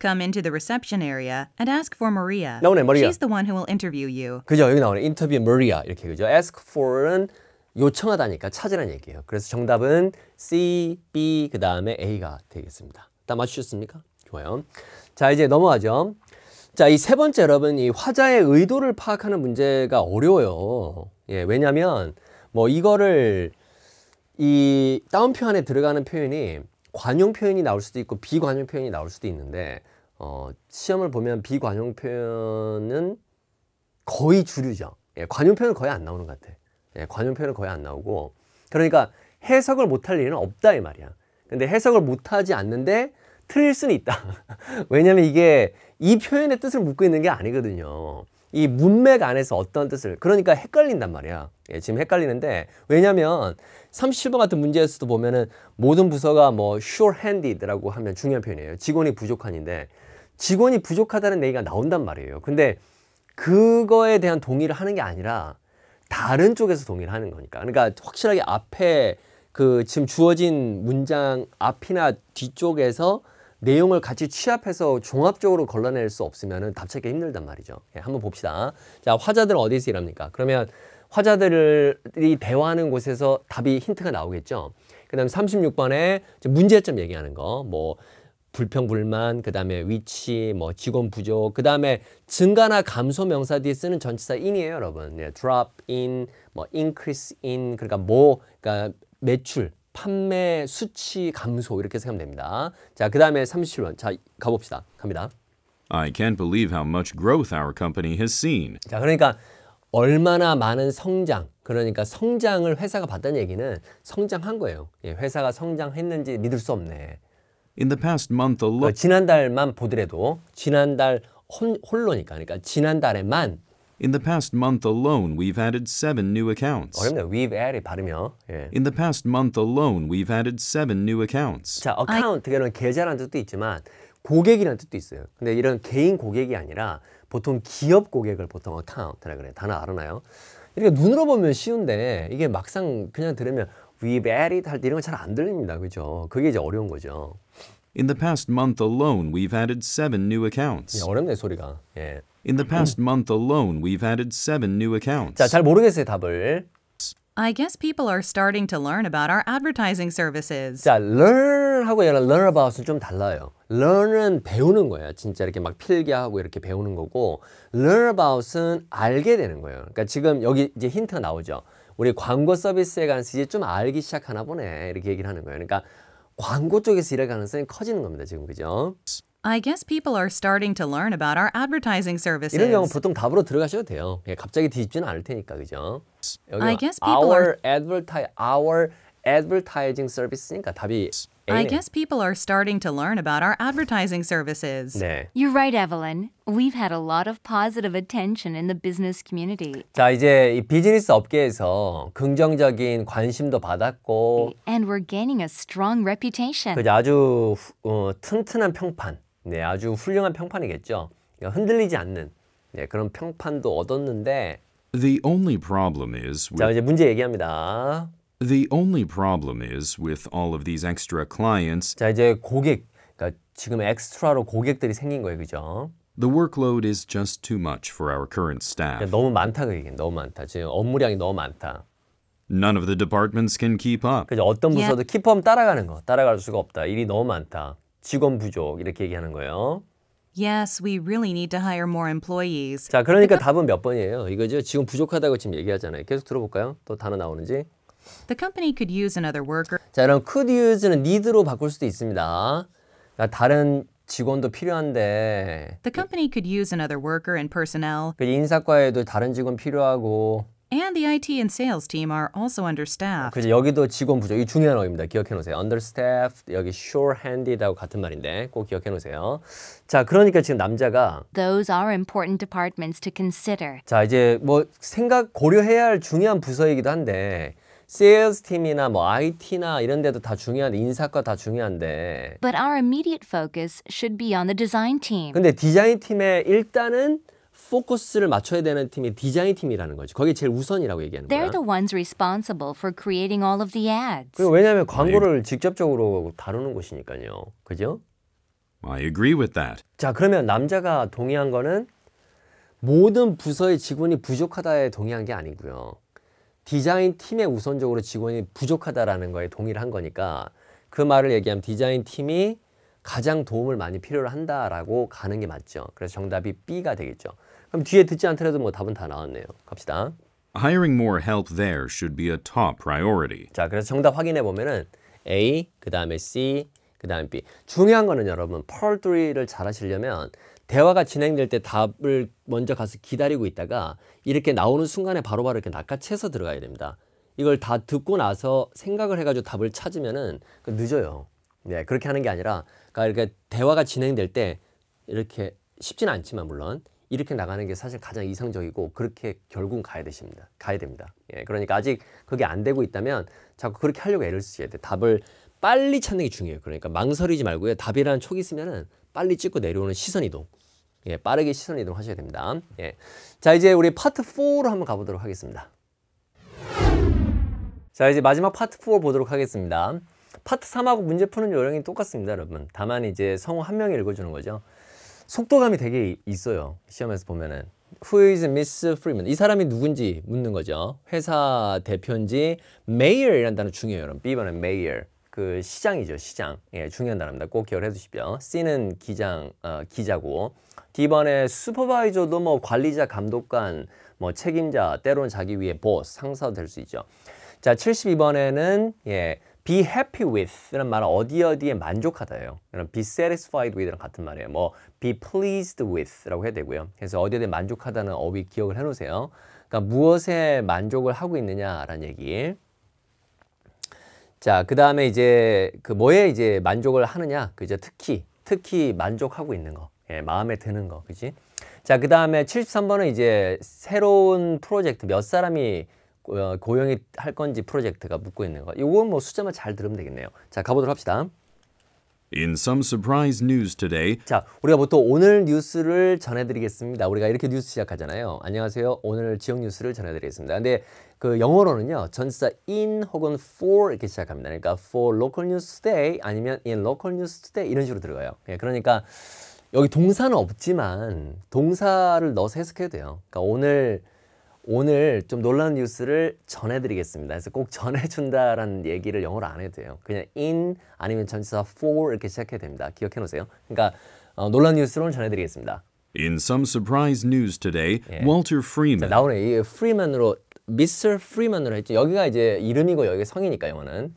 Come into the reception area and ask for Maria.
나오네, Maria.
She's the one who will interview you.
그죠? 여기 나오네. 인터뷰 Maria 이렇게 그죠? Ask for는 요청하다니까 찾으라는 얘기예요. 그래서 정답은 C, B 그 다음에 A가 되겠습니다. 다 맞추셨습니까? 좋아요. 자, 이제 넘어가죠. 자, 이 세 번째 여러분 이 화자의 의도를 파악하는 문제가 어려워요. 예, 왜냐하면 뭐 이거를 이 따옴표 안에 들어가는 표현이 관용 표현이 나올 수도 있고 비관용 표현이 나올 수도 있는데 시험을 보면 비관용 표현은 거의 주류죠. 예, 관용 표현은 거의 안 나오는 것 같아. 예, 관용 표현은 거의 안 나오고 그러니까 해석을 못할 일은 없다 이 말이야. 근데 해석을 못하지 않는데 틀릴 수는 있다. 왜냐면 이게 이 표현의 뜻을 묻고 있는 게 아니거든요. 이 문맥 안에서 어떤 뜻을 그러니까 헷갈린단 말이야. 예, 지금 헷갈리는데 왜냐면 37번 같은 문제에서도 보면은 모든 부서가 뭐 short-handed라고 하면 중요한 표현이에요. 직원이 부족한인데 직원이 부족하다는 얘기가 나온단 말이에요. 근데 그거에 대한 동의를 하는 게 아니라 다른 쪽에서 동의를 하는 거니까. 그러니까 확실하게 앞에 그 지금 주어진 문장 앞이나 뒤쪽에서 내용을 같이 취합해서 종합적으로 걸러낼 수 없으면 답 찾기 힘들단 말이죠. 예, 한번 봅시다. 자, 화자들은 어디서 일합니까? 그러면 화자들이 대화하는 곳에서 답이 힌트가 나오겠죠. 그 다음에 36번에 문제점 얘기하는 거, 뭐 불평불만, 그 다음에 위치, 뭐 직원 부족, 그 다음에 증가나 감소 명사 뒤에 쓰는 전치사 in이에요, 여러분. 네, drop in, 뭐 increase in, 그러니까 매출, 판매 수치 감소 이렇게 생각하면 됩니다. 자, 그 다음에 37번. 자, 가봅시다. 갑니다.
I can't believe how much growth our company has seen.
자, 그러니까 얼마나 많은 성장, 그러니까 성장을 회사가 봤다는 얘기는 성장한 거예요. 예, 회사가 성장했는지 믿을 수 없네.
In the past month alone,
지난달만 보더라도 지난달 홀로니까 그러니까 지난달에만
in the past month alone, we've added 7 new accounts.
어렵네요. We've added 발음이요. 예.
In the past month alone, we've added 7 new accounts.
자, account는 계좌라는 뜻도 있지만 고객이라는 뜻도 있어요. 근데 이런 개인 고객이 아니라 보통 기업 고객을 보통 account라 그래요. 단어 알아나요? 이렇게 눈으로 보면 쉬운데 이게 막상 그냥 들으면 we've added 할 때 이런 건 잘 안 들립니다. 그죠? 그게 이제 어려운 거죠.
In the past month alone, we've added 7 new accounts.
예, 어렵네 소리가. 예.
In the past month alone, we've added 7 new accounts.
자, 잘 모르겠어요 답을.
I guess people are starting to learn about our advertising services.
자, learn하고 얘는 learn about은 좀 달라요. learn은 배우는 거예요. 진짜 이렇게 막 필기하고 이렇게 배우는 거고 learn about은 알게 되는 거예요. 그러니까 지금 여기 이제 힌트가 나오죠. 우리 광고 서비스에 관해서 이제 좀 알기 시작하나 보네. 이렇게 얘기를 하는 거예요. 그러니까 광고 쪽에서 일할 가능성이 커지는 겁니다. 지금 그죠?
I guess people are starting to learn about our advertising services.
이런 경우 보통 답으로 들어가셔도 돼요. 예, 갑자기 뒤집지는 않을 테니까 그죠? 여기
I guess people
our advertising service니까 답이
I
A네요.
guess people are starting to learn about our advertising services.
네.
You're right, Evelyn. We've had a lot of positive attention in the business community.
자, 이제 이 비즈니스 업계에서 긍정적인 관심도 받았고
And we're gaining a strong reputation.
그죠? 아주 튼튼한 평판, 네, 아주 훌륭한 평판이겠죠. 그러니까 흔들리지 않는 네, 그런 평판도 얻었는데
The only problem is
자,
with
이제 문제 얘기합니다.
The only problem is with all of these extra clients,
자, 이제 고객, 그러니까 지금 엑스트라로 고객들이 생긴 거예요, 그죠?
the workload is just too much for our current staff.
너무 많다 그 얘기는 너무 많다. 지금 업무량이 너무 많다.
None of the departments can keep up.
그죠? 어떤 부서도 키퍼하면 따라가는 거, 따라갈 수가 없다. 일이 너무 많다. 직원 부족 이렇게 얘기하는 거예요.
Yes, we really need to hire more employees.
자, 그러니까 답은 몇 번이에요? 이거죠? 지금 부족하다고 지금 얘기하잖아요. 계속 들어볼까요? 또 단어 나오는지.
The company could use another worker.
자, 그럼 could use는 need로 바꿀 수도 있습니다. 그러니까 다른 직원도 필요한데
The company could use another worker and personnel.
그 인사과에도 다른 직원 필요하고
And the IT and sales team are also understaffed.
그죠? 여기도 직원 부족. 이 중요한 어입니다. 기억해 놓으세요. understaffed, 여기 short-handed하고 같은 말인데 꼭 기억해 놓으세요. 자, 그러니까 지금 남자가
Those are important departments to consider.
자, 이제 뭐 고려해야 할 중요한 부서이기도 한데 세일즈 팀이나 뭐 IT나 이런 데도 다 중요한데 인사과 다 중요한데
But our immediate focus should be on the design team.
근데 디자인 팀에 일단은 포커스를 맞춰야 되는 팀이 디자인 팀이라는 거지. 거기 제일 우선이라고 얘기하는 거야.
They're the ones responsible for creating all of the ads.
그리고 왜냐하면 광고를 직접적으로 다루는 곳이니까요. 그죠?
I agree with that.
자, 그러면 남자가 동의한 거는 모든 부서의 직원이 부족하다에 동의한 게 아니고요. 디자인 팀에 우선적으로 직원이 부족하다라는 거에 동의를 한 거니까 그 말을 얘기하면 디자인 팀이 가장 도움을 많이 필요로 한다라고 가는 게 맞죠. 그래서 정답이 B가 되겠죠. 그럼 뒤에 듣지 않더라도 뭐 답은 다 나왔네요. 갑시다.
Hiring more help there should be a top priority.
자, 그래서 정답 확인해 보면은 A, 그 다음에 C, 그 다음에 B. 중요한 거는 여러분, Part 3를 잘 하시려면 대화가 진행될 때 답을 먼저 가서 기다리고 있다가 이렇게 나오는 순간에 바로바로 이렇게 낚아채서 들어가야 됩니다. 이걸 다 듣고 나서 생각을 해가지고 답을 찾으면은 늦어요. 네, 그렇게 하는 게 아니라, 그러니까 이렇게 대화가 진행될 때 이렇게 쉽지는 않지만 물론 이렇게 나가는 게 사실 가장 이상적이고 그렇게 결국은 가야 됩니다. 예, 그러니까 아직 그게 안 되고 있다면 자꾸 그렇게 하려고 애를 쓰셔야 돼요. 답을 빨리 찾는 게 중요해요. 그러니까 망설이지 말고요. 답이라는 촉이 있으면은 빨리 찍고 내려오는 시선 이동. 예, 빠르게 시선 이동 하셔야 됩니다. 예. 자, 이제 우리 파트 4로 한번 가보도록 하겠습니다. 자, 이제 마지막 파트 4 보도록 하겠습니다. 파트 3하고 문제 푸는 요령이 똑같습니다, 여러분. 다만 이제 성우 한 명이 읽어주는 거죠. 속도감이 되게 있어요. 시험에서 보면은. Who is Miss Freeman? 이 사람이 누군지 묻는 거죠. 회사 대표인지 mayor이라는 단어 중요해요. 여러분. B번은 mayor. 그 시장이죠. 시장. 예, 중요한 단어입니다. 꼭 기억을 해두십시오. C는 기자고. D번에 슈퍼바이저도 뭐 관리자, 감독관, 뭐 책임자, 때로는 자기 위에 보스, 상사도 될 수 있죠. 자, 72번에는 be happy with라는 말은 어디에 만족하다예요. be satisfied with랑 같은 말이에요. 뭐 be pleased with라고 해야 되고요. 그래서 어디에 만족하다는 어휘 기억을 해놓으세요. 그러니까 무엇에 만족을 하고 있느냐라는 얘기. 자, 그 다음에 이제 그 뭐에 이제 만족을 하느냐, 그죠? 특히 만족하고 있는 거, 마음에 드는 거, 그지? 자, 그 다음에 73번은 이제 새로운 프로젝트 몇 사람이 고용이 할 건지 프로젝트가 묻고 있는 거. 이건 뭐 숫자만 잘 들으면 되겠네요. 자, 가보도록 합시다.
In some surprise news today,
자, 우리가 보통 오늘 뉴스를 전해드리겠습니다. 우리가 이렇게 뉴스 시작하잖아요. 안녕하세요. 오늘 지역 뉴스를 전해드리겠습니다. 근데 그 영어로는요, 전치사 in 혹은 for 이렇게 시작합니다. 그러니까 for local news today 아니면 in local news today 이런 식으로 들어가요. 그러니까 여기 동사는 없지만 동사를 넣어서 해석해도 돼요. 그러니까 오늘 좀 놀라운 뉴스를 전해드리겠습니다. 그래서 꼭 전해준다라는 얘기를 영어로 안 해도 돼요. 그냥 in 아니면 전치사 for 이렇게 시작해도 됩니다. 기억해 놓으세요. 그러니까 놀라운 뉴스를 전해드리겠습니다.
in some surprise news today, Walter
자,
Freeman,
나오네. 이 프리만으로 Mr. 프리만으로 했죠. 여기가 이제 이름이고 여기가 성이니까 영어는.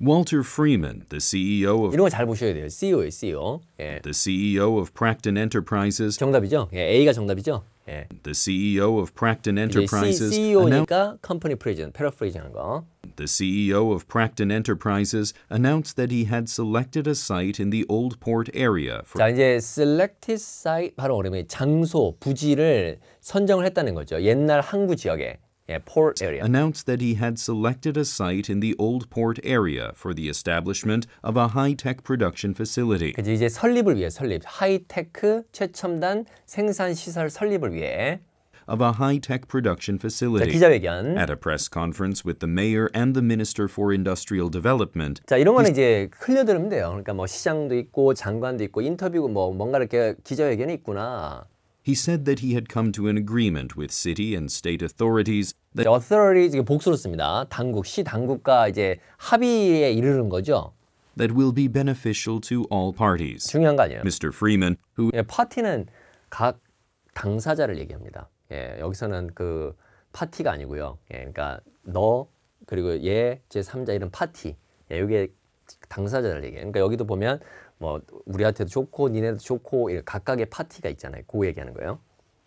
Walter Freeman, the CEO of
이런 거 잘 보셔야 돼요. CEO예요, CEO.
the CEO of Practon Enterprises,
정답이죠. A가 정답이죠.
the CEO of Practon
이제
Enterprises,
CEO니까 컴퍼니 프레지던트, 패러프레이즈 하는 거.
the CEO of Practon Enterprises announced that he had selected a site in the Old Port area for
자, 이제 selected site 바로 어려면 장소, 부지를 선정을 했다는 거죠. 옛날 항구 지역에. port area.
announced that he had selected a site in the Old Port area for the establishment of a high-tech production facility.
그죠? 이제 설립을 위해 하이테크 최첨단 생산 시설 설립을 위해
of a high-tech production
자,
facility.
기자회견.
At a press conference with the mayor and the minister for industrial development,
자, 이런 거는 이제 흘려들으면 돼요. 그러니까 뭐 시장도 있고 장관도 있고 인터뷰고 뭐 뭔가 이렇게 기자회견이 있구나.
he said that he had come to an agreement with city and state authorities that
authority 이게 복수로 씁니다. 당국, 시 당국과 이제 합의에 이르는 거죠.
that will be beneficial to all parties.
중요한 거 아니에요.
Mr. Freeman, who
파티는 각 당사자를 얘기합니다. 여기서는 그 파티가 아니고요. 그러니까 너 그리고 얘 제3자 이런 파티. 이게 당사자를 얘기해요. 그러니까 여기도 보면 뭐 우리한테도 좋고 니네도 좋고 각각의 파티가 있잖아요. 그 얘기하는 거예요.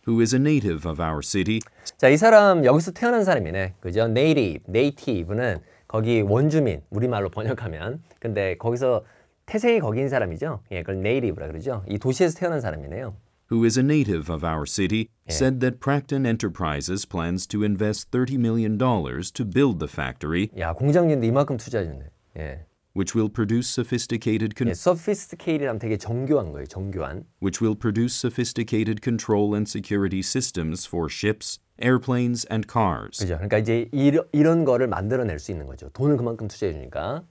who is a native of our city,
자, 이 사람 여기서 태어난 사람이네. 그죠? native는 거기 원주민, 우리말로 번역하면. 근데 거기서 태생이 거기인 사람이죠. 그걸 native라 그러죠. 이 도시에서 태어난 사람이네요.
who is a native of our city, said that Practon Enterprises plans to invest $30 million to build the factory,
야, 공장인데 이만큼 투자해줬네.
which will produce sophisticated
sophisticated 하면 되게 정교한 거예요. 정교한.
which will produce sophisticated control and security systems for ships, airplanes, and cars.
그죠? 그러니까 이제 이런 거를 만들어낼 수 있는 거죠. 돈을 그만큼 투자해주니까.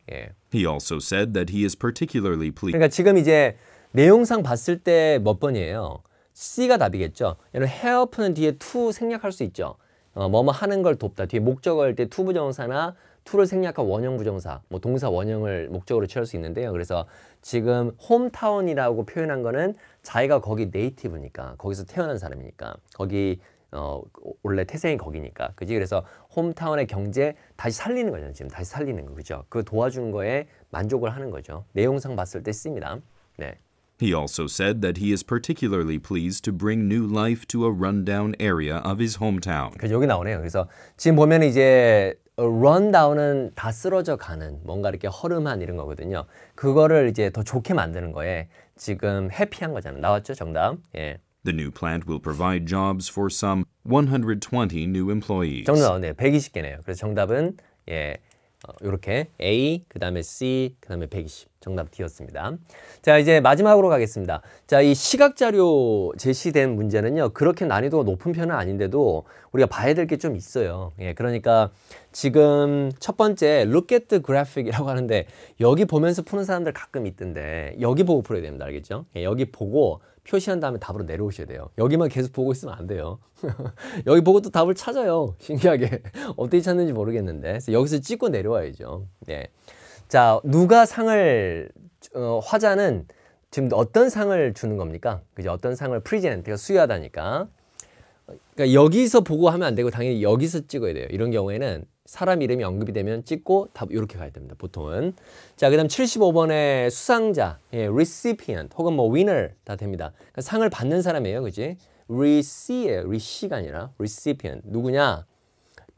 He also said that he is particularly pleased
그러니까 지금 이제 내용상 봤을 때 몇 번이에요? C가 답이겠죠. 여러분 help는 뒤에 to 생략할 수 있죠. 뭐뭐 하는 걸 돕다. 뒤에 목적어 할 때 to 부정사나 to를 생략한 원형 부정사, 뭐 동사 원형을 목적으로 취할 수 있는데요. 그래서 지금 홈타운이라고 표현한 거는 자기가 거기 네이티브니까, 거기서 태어난 사람이니까, 거기 원래 태생이 거기니까, 그지? 그래서 홈타운의 경제 다시 살리는 거잖아요. 지금 다시 살리는 거, 그죠? 그 도와준 거에 만족을 하는 거죠. 내용상 봤을 때 씁니다. 네.
He also said that he is particularly pleased to bring new life to a rundown area of his hometown.
그 여기 나오네요. 그래서 지금 보면 이제 rundown은 다 쓰러져 가는 뭔가 이렇게 허름한 이런 거거든요. 그거를 이제 더 좋게 만드는 거에 지금 해피한 거잖아요. 나왔죠? 정답.
The new plant will provide jobs for some 120 new employees.
정답 나왔네요. 120개네요. 그래서 정답은 이렇게 A, 그 다음에 C, 그 다음에 120. 정답 D였습니다. 자, 이제 마지막으로 가겠습니다. 자, 이 시각자료 제시된 문제는요, 그렇게 난이도가 높은 편은 아닌데도 우리가 봐야 될 게 좀 있어요. 예, 그러니까 지금 첫 번째 look at the graphic이라고 하는데 여기 보면서 푸는 사람들 가끔 있던데 여기 보고 풀어야 됩니다. 알겠죠? 예, 여기 보고 표시한 다음에 답으로 내려오셔야 돼요. 여기만 계속 보고 있으면 안 돼요. 여기 보고 또 답을 찾아요. 신기하게. 어떻게 찾는지 모르겠는데. 그래서 여기서 찍고 내려와야죠. 예. 자, 누가 상을, 화자는 지금 어떤 상을 주는 겁니까? 그죠? 어떤 상을 프리젠트가 수여하다니까. 그러니까 여기서 보고 하면 안 되고 당연히 여기서 찍어야 돼요. 이런 경우에는 사람 이름이 언급이 되면 찍고 답 이렇게 가야 됩니다. 보통은. 자, 그다음 75번의 수상자, 예, recipient 혹은 뭐 winner 다 됩니다. 그러니까 상을 받는 사람이에요, 그지? receive가 아니라 recipient 누구냐?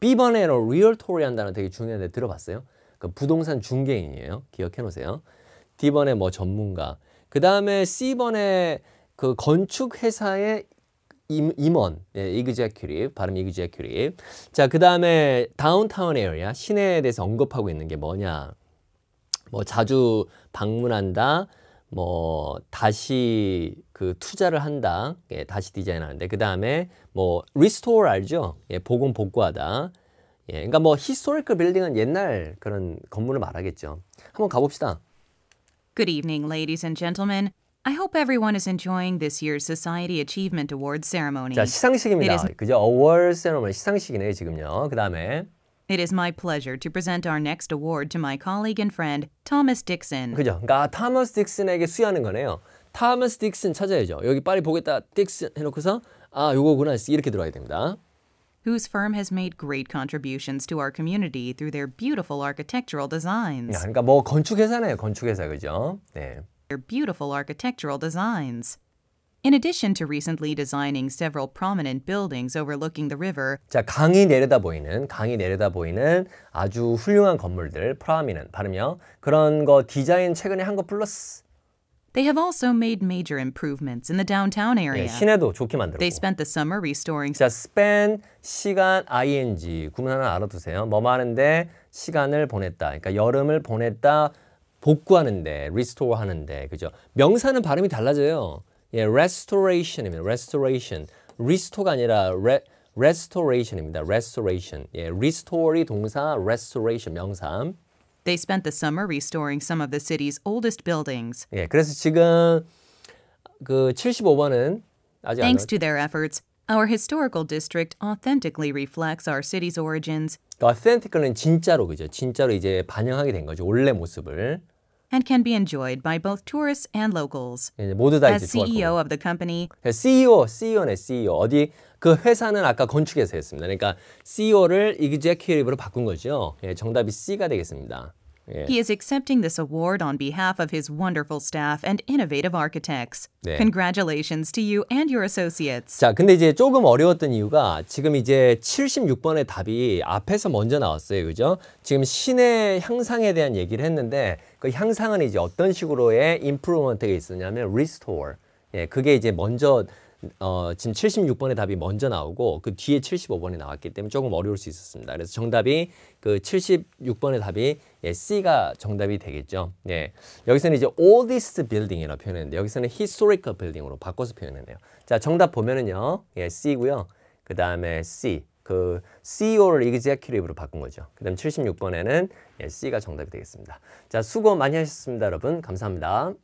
B번에로 realtor이 한다는 되게 중요한데 들어봤어요? 그 부동산 중개인이에요. 기억해 놓으세요. D번에 뭐 전문가. 그 다음에 C번에 그 건축 회사의 임원, 예, executive, 발음 executive. 자, 그 다음에 다운타운 에리아, 시내에 대해서 언급하고 있는 게 뭐냐? 뭐 자주 방문한다, 뭐 다시 그 투자를 한다, 예, 다시 디자인하는데. 그 다음에 뭐 restore 알죠? 예, 복원 복구하다. 예, 그러니까 뭐 historical building은 옛날 그런 건물을 말하겠죠. 한번 가봅시다.
Good evening, ladies and gentlemen. I hope everyone is enjoying this year's Society Achievement Awards ceremony.
자, 시상식입니다. 그죠? Award ceremony 시상식이네요, 지금요. 그 다음에
It is my pleasure to present our next award to my colleague and friend, Thomas Dixon.
그죠? 그러니까 타머스 딕슨에게 수여하는 거네요. 타머스 딕슨 찾아야죠. 여기 빨리 보겠다. 딕슨 해놓고서 아, 요거구나. 이렇게 들어야 됩니다.
Whose firm has made great contributions to our community through their beautiful architectural designs.
그러니까 뭐 건축회사네요. 건축회사, 그죠? 네.
Their beautiful architectural designs. In addition to recently designing several prominent buildings overlooking the river,
자, 강이 내려다 보이는 아주 훌륭한 건물들, prominent 발음이요. 그런 거 디자인 최근에 한 거 플러스.
they have also made major improvements in the downtown
네,
area.
시내도 좋게 만들었고.
They spent the summer restoring
자, spend 시간 ing 구문 하나 알아두세요. 뭐 하는데 시간을 보냈다. 그러니까 여름을 보냈다. 복구하는데, restore 하는데, 그죠? 명사는 발음이 달라져요. 예, restoration입니다. restoration. restore가 아니라 restoration입니다. restoration. 예, restore이 동사, restoration 명사.
They spent the summer restoring some of the city's oldest buildings.
예, 그래서 지금 그 75번은 아직 안
Thanks to their efforts, our historical district authentically reflects our city's origins
authentical은 진짜로, 그죠? 진짜로 이제 반영하게 된 거죠. 원래 모습을.
and can be enjoyed by both tourists and locals.
예, 모두 다 이제
As
좋아할
CEO
거고.
of the company,
CEO네, CEO. 어디 그 회사는 아까 건축회사였습니다. 그러니까 CEO를 executive로 바꾼 거죠. 예, 정답이 C가 되겠습니다. 예.
he is accepting this award on behalf of his wonderful staff and innovative architects.
네.
Congratulations to you and your associates.
자, 근데 이제 조금 어려웠던 이유가 지금 이제 76번의 답이 앞에서 먼저 나왔어요. 그죠? 지금 시내 향상에 대한 얘기를 했는데 그 향상은 이제 어떤 식으로의 improvement가 있었냐면 restore. 예, 그게 이제 먼저 지금 76번의 답이 먼저 나오고 그 뒤에 75번이 나왔기 때문에 조금 어려울 수 있었습니다. 그래서 정답이 그 76번의 답이 예, C가 정답이 되겠죠. 예, 여기서는 이제 oldest building이라고 표현했는데 여기서는 historical building으로 바꿔서 표현했네요. 자, 정답 보면은요, 예, C고요. 그 다음에 C, 그 CEO를 executive로 바꾼 거죠. 그 다음 76번에는 예, C가 정답이 되겠습니다. 자, 수고 많이 하셨습니다, 여러분. 감사합니다.